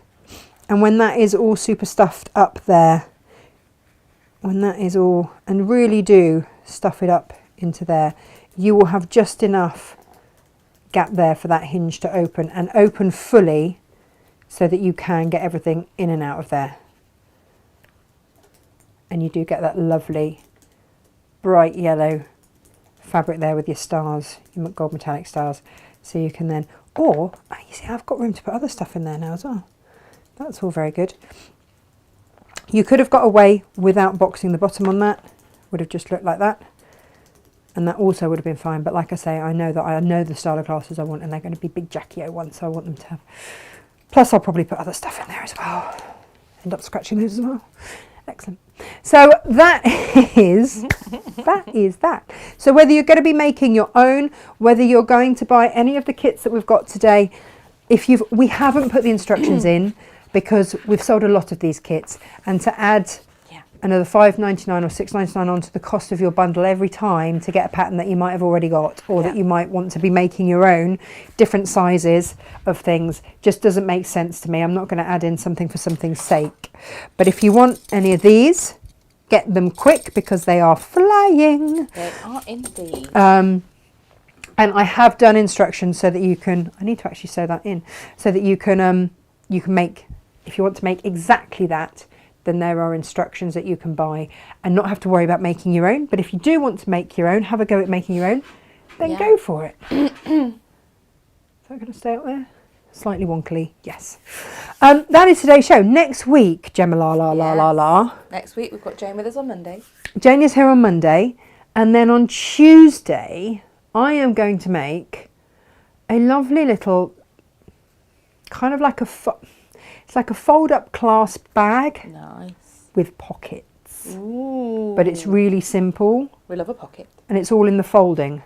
S1: and when that is all super stuffed up there, when that is all, and really do stuff it up into there, you will have just enough gap there for that hinge to open, and open fully so that you can get everything in and out of there. And you do get that lovely bright yellow fabric there with your stars, your gold metallic stars. So you can then, or you see, I've got room to put other stuff in there now as well. That's all very good. You could have got away without boxing the bottom on that, would have just looked like that, and that also would have been fine. But like I say, I know the style of glasses I want, and they're going to be big Jackie O ones, so I want them to have. Plus I'll probably put other stuff in there as well. End up scratching those as well. Excellent. So that is that. So whether you're going to be making your own, whether you're going to buy any of the kits that we've got today, we haven't put the instructions in because we've sold a lot of these kits, and to add another $5.99 or $6.99 onto the cost of your bundle every time to get a pattern that you might have already got, or that you might want to be making your own different sizes of things, just doesn't make sense to me. I'm not going to add in something for something's sake. But if you want any of these, get them quick because they are flying.
S2: They are indeed.
S1: And I have done instructions so that you can, I need to actually sew that in, so that you can make, if you want to make exactly that, then there are instructions that you can buy and not have to worry about making your own. But if you do want to make your own, have a go at making your own, then go for it. Is that going to stay up there? Slightly wonkily, yes. That is today's show. Next week, Gemma la.
S2: Next week we've got Jane with us on Monday.
S1: Jane is here on Monday, and then on Tuesday I am going to make a lovely little, kind of like it's like a fold-up clasp bag.
S2: Nice.
S1: With pockets.
S2: Ooh.
S1: But it's really simple.
S2: We love a pocket.
S1: And it's all in the folding.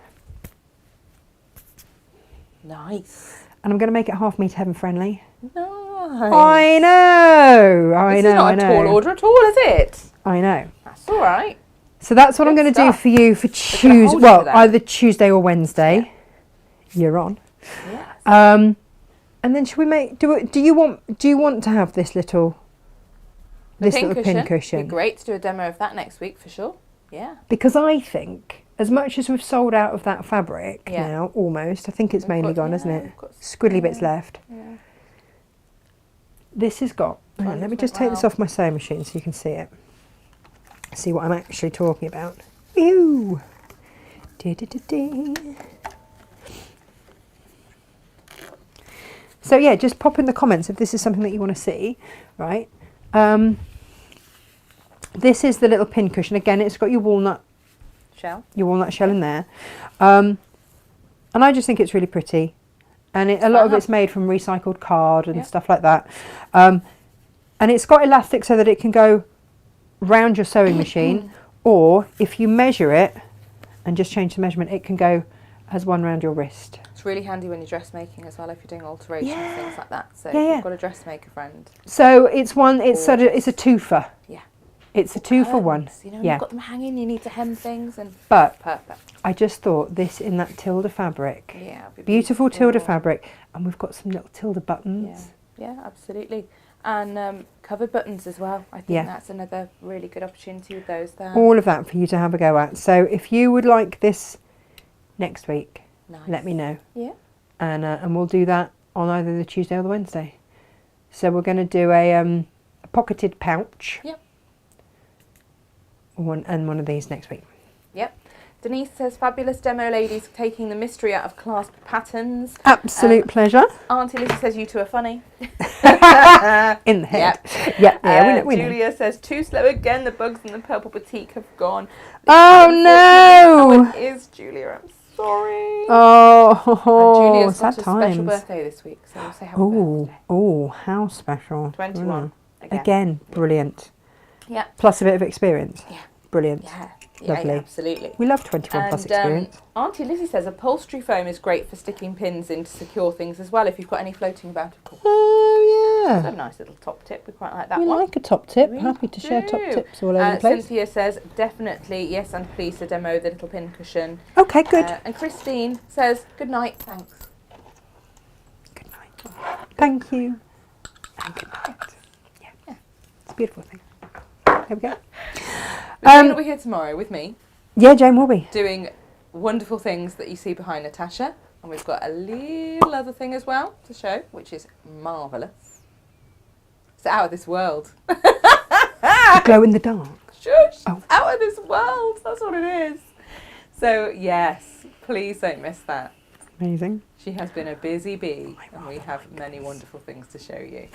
S2: Nice.
S1: And I'm going to make it half meter heaven friendly.
S2: Nice.
S1: I know.
S2: This is not a tall order at all, is it?
S1: I know.
S2: That's all right.
S1: So that's what I'm going to do for you for Tuesday. Well, either Tuesday or Wednesday. Yeah. You're on.
S2: Yes.
S1: And then should we make? Do you want to have this little pin cushion?
S2: It'd be great to do a demo of that next week for sure. Yeah.
S1: Because I think, as much as we've sold out of that fabric now, almost, I think it's mainly gone, isn't it? Squiddly bits left.
S2: Yeah.
S1: This has got. Let me just take this off my sewing machine so you can see it. See what I'm actually talking about. Ew. So yeah, just pop in the comments if this is something that you want to see, right? This is the little pin cushion. Again, it's got your walnut shell in there. And I just think it's really pretty. And a lot of it's made from recycled card and stuff like that. And it's got elastic so that it can go round your sewing machine, or if you measure it and just change the measurement, it can go as one round your wrist.
S2: It's really handy when you're dressmaking as well, if you're doing alterations and things like that. So if you've got a dressmaker friend.
S1: So it's a twofer.
S2: Yeah.
S1: It's a 2 for 1.
S2: You know,
S1: Yeah.
S2: you've got them hanging, you need to hem things, and
S1: But
S2: perfect.
S1: I just thought this in that Tilda fabric.
S2: Yeah, it'd be
S1: Beautiful Tilda fabric. And we've got some little Tilda
S2: Yeah,
S1: buttons.
S2: yeah, absolutely. And covered buttons as well. I think that's another really good opportunity with those there.
S1: All of that for you to have a go at. So if you would like this next week, let me know.
S2: Yeah.
S1: And we'll do that on either the Tuesday or the Wednesday. So we're going to do a pocketed pouch.
S2: Yep.
S1: And one of these next week.
S2: Yep. Denise says, fabulous demo, ladies, taking the mystery out of clasp patterns.
S1: Absolute pleasure.
S2: Auntie Lizzie says you two are funny.
S1: In the head.
S2: Yep.
S1: Yeah, we know.
S2: Julia says, too slow again, the bugs in the purple boutique have gone.
S1: Oh no!
S2: How it is, Julia, I'm sorry.
S1: Oh,
S2: Julia's
S1: sad
S2: got a
S1: times.
S2: special birthday this week, so we'll say happy birthday.
S1: Oh, how special.
S2: 21.
S1: Again, brilliant.
S2: Yeah.
S1: Plus a bit of experience.
S2: Yeah.
S1: Brilliant.
S2: Yeah.
S1: Lovely.
S2: Yeah, absolutely.
S1: We love 21 plus experience.
S2: Auntie Lizzie says upholstery foam is great for sticking pins in to secure things as well, if you've got any floating about, of course.
S1: Oh,
S2: It's a
S1: yeah.
S2: nice little top tip. We quite like that
S1: We
S2: one.
S1: like a top tip.
S2: We
S1: Happy to share top
S2: do.
S1: tips all over the place.
S2: Cynthia says, definitely, yes, and please to demo the little pin cushion.
S1: Okay, good.
S2: And Christine says, good night, thanks.
S1: Good night. Thank you. And good night. Yeah. It's a beautiful thing. There we go.
S2: Jane will be here tomorrow with me,
S1: Yeah, Jane will be.
S2: doing wonderful things that you see behind Natasha. And we've got a little other thing as well to show, which is marvellous. It's out of this world.
S1: Glow in the dark.
S2: Shush!
S1: Oh.
S2: It's out of this world. That's what it is. So, yes, please don't miss that.
S1: Amazing.
S2: She has been a busy bee, and we have many wonderful things to show you.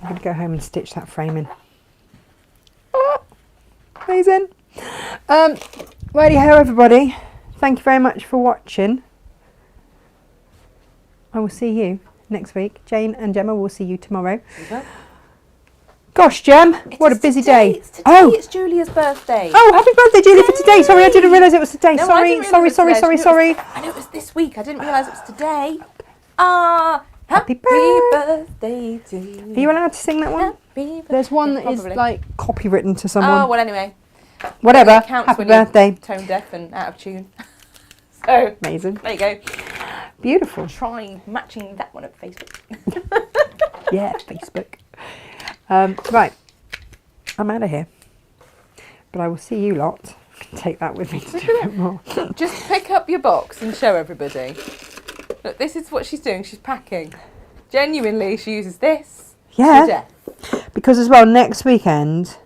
S1: I'm going to go home and stitch that frame in. Amazing. Righty ho, everybody. Thank you very much for watching. I will see you next week. Jane and Gemma will see you tomorrow.
S2: Okay.
S1: Gosh, Gem, what a busy day.
S2: It's today. It's Julia's birthday.
S1: Oh, happy birthday, Julie, for today. Sorry, I didn't realise it was today.
S2: No, I
S1: sorry,
S2: didn't realise
S1: sorry,
S2: it was today.
S1: sorry.
S2: I know it was this week. I didn't realise it was today. Ah, happy
S1: birthday.
S2: birthday to you.
S1: Are you allowed to sing that one?
S2: Happy
S1: There's one
S2: Yeah,
S1: that is
S2: probably.
S1: like copywritten to someone.
S2: Oh, well, anyway.
S1: Whatever.
S2: It counts
S1: Happy
S2: when you're
S1: birthday.
S2: tone deaf and out of tune. So,
S1: Amazing.
S2: there you go.
S1: Beautiful.
S2: Try matching that one at Facebook.
S1: Yeah, Facebook. Right. I'm out of here. But I will see you lot. Take that with me to do a bit more.
S2: Just pick up your box and show everybody. Look, this is what she's doing. She's packing. Genuinely, she uses this to
S1: Yeah.
S2: death.
S1: Because as well, next weekend...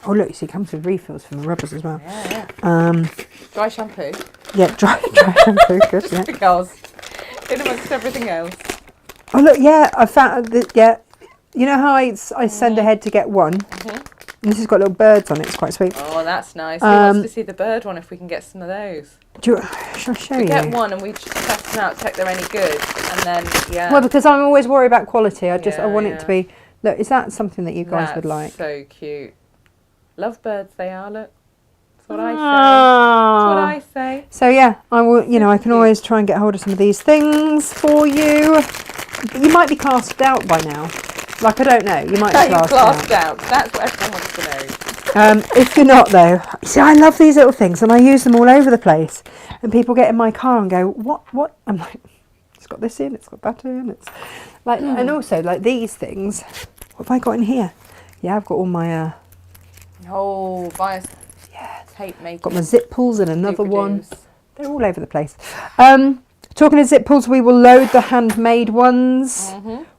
S1: Oh, look, you see, it comes with refills from the rubbers as well.
S2: Yeah.
S1: Um,
S2: Dry shampoo.
S1: yeah, dry shampoo, good, yeah.
S2: Because in amongst everything else.
S1: Oh, look, yeah, I found that, yeah. You know how I send ahead to get one? And this has got little birds on it, it's quite sweet.
S2: Oh, that's nice. Who wants to see the bird one if we can get some of those?
S1: Shall I show
S2: We
S1: you?
S2: get one and we just test them out, check they're any good. And then, yeah.
S1: Well, because I'm always worried about quality. I
S2: Yeah,
S1: want it to be... Look, is that something that you guys would like?
S2: So cute. Lovebirds they are, look. That's what I say.
S1: Ah.
S2: That's what I say.
S1: So yeah, I will. You know, I can
S2: Cute.
S1: always try and get hold of some of these things for you. You might be classed out by now. Like, I don't know. You might be
S2: Are you
S1: classed
S2: classed out? That's what everyone wants to know.
S1: If you're not, though, see, I love these little things, and I use them all over the place. And people get in my car and go, "What?" I'm like, "It's got this in. It's got that in. It's like," and also like these things. What have I got in here? Yeah, I've got all my.
S2: Oh, bias tape making.
S1: Got my zip pulls and another one.
S2: Doopadoos.
S1: They're all over the place. Talking of zip pulls, we will load the handmade ones.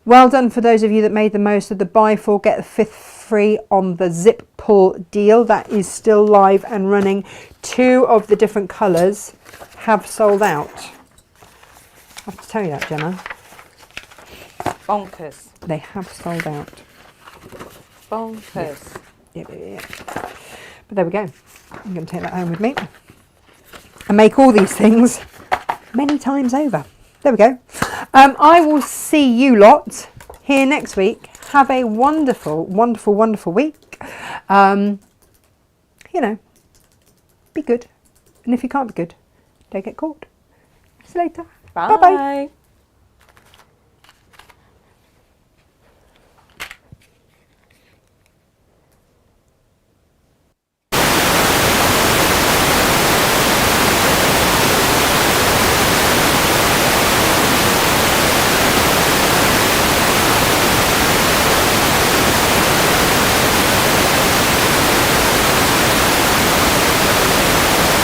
S1: Well done for those of you that made the most of the buy 4 get the 5th free on the zip pull deal. That is still live and running. 2 of the different colours have sold out. I have to tell you that, Gemma.
S2: Bonkers.
S1: They have sold out.
S2: Bonkers.
S1: Yeah. But there we go. I'm going to take that home with me and make all these things many times over. There we go. I will see you lot here next week. Have a wonderful, wonderful, wonderful week. You know, be good. And if you can't be good, don't get caught. See you later.
S2: Bye.
S1: Bye-bye.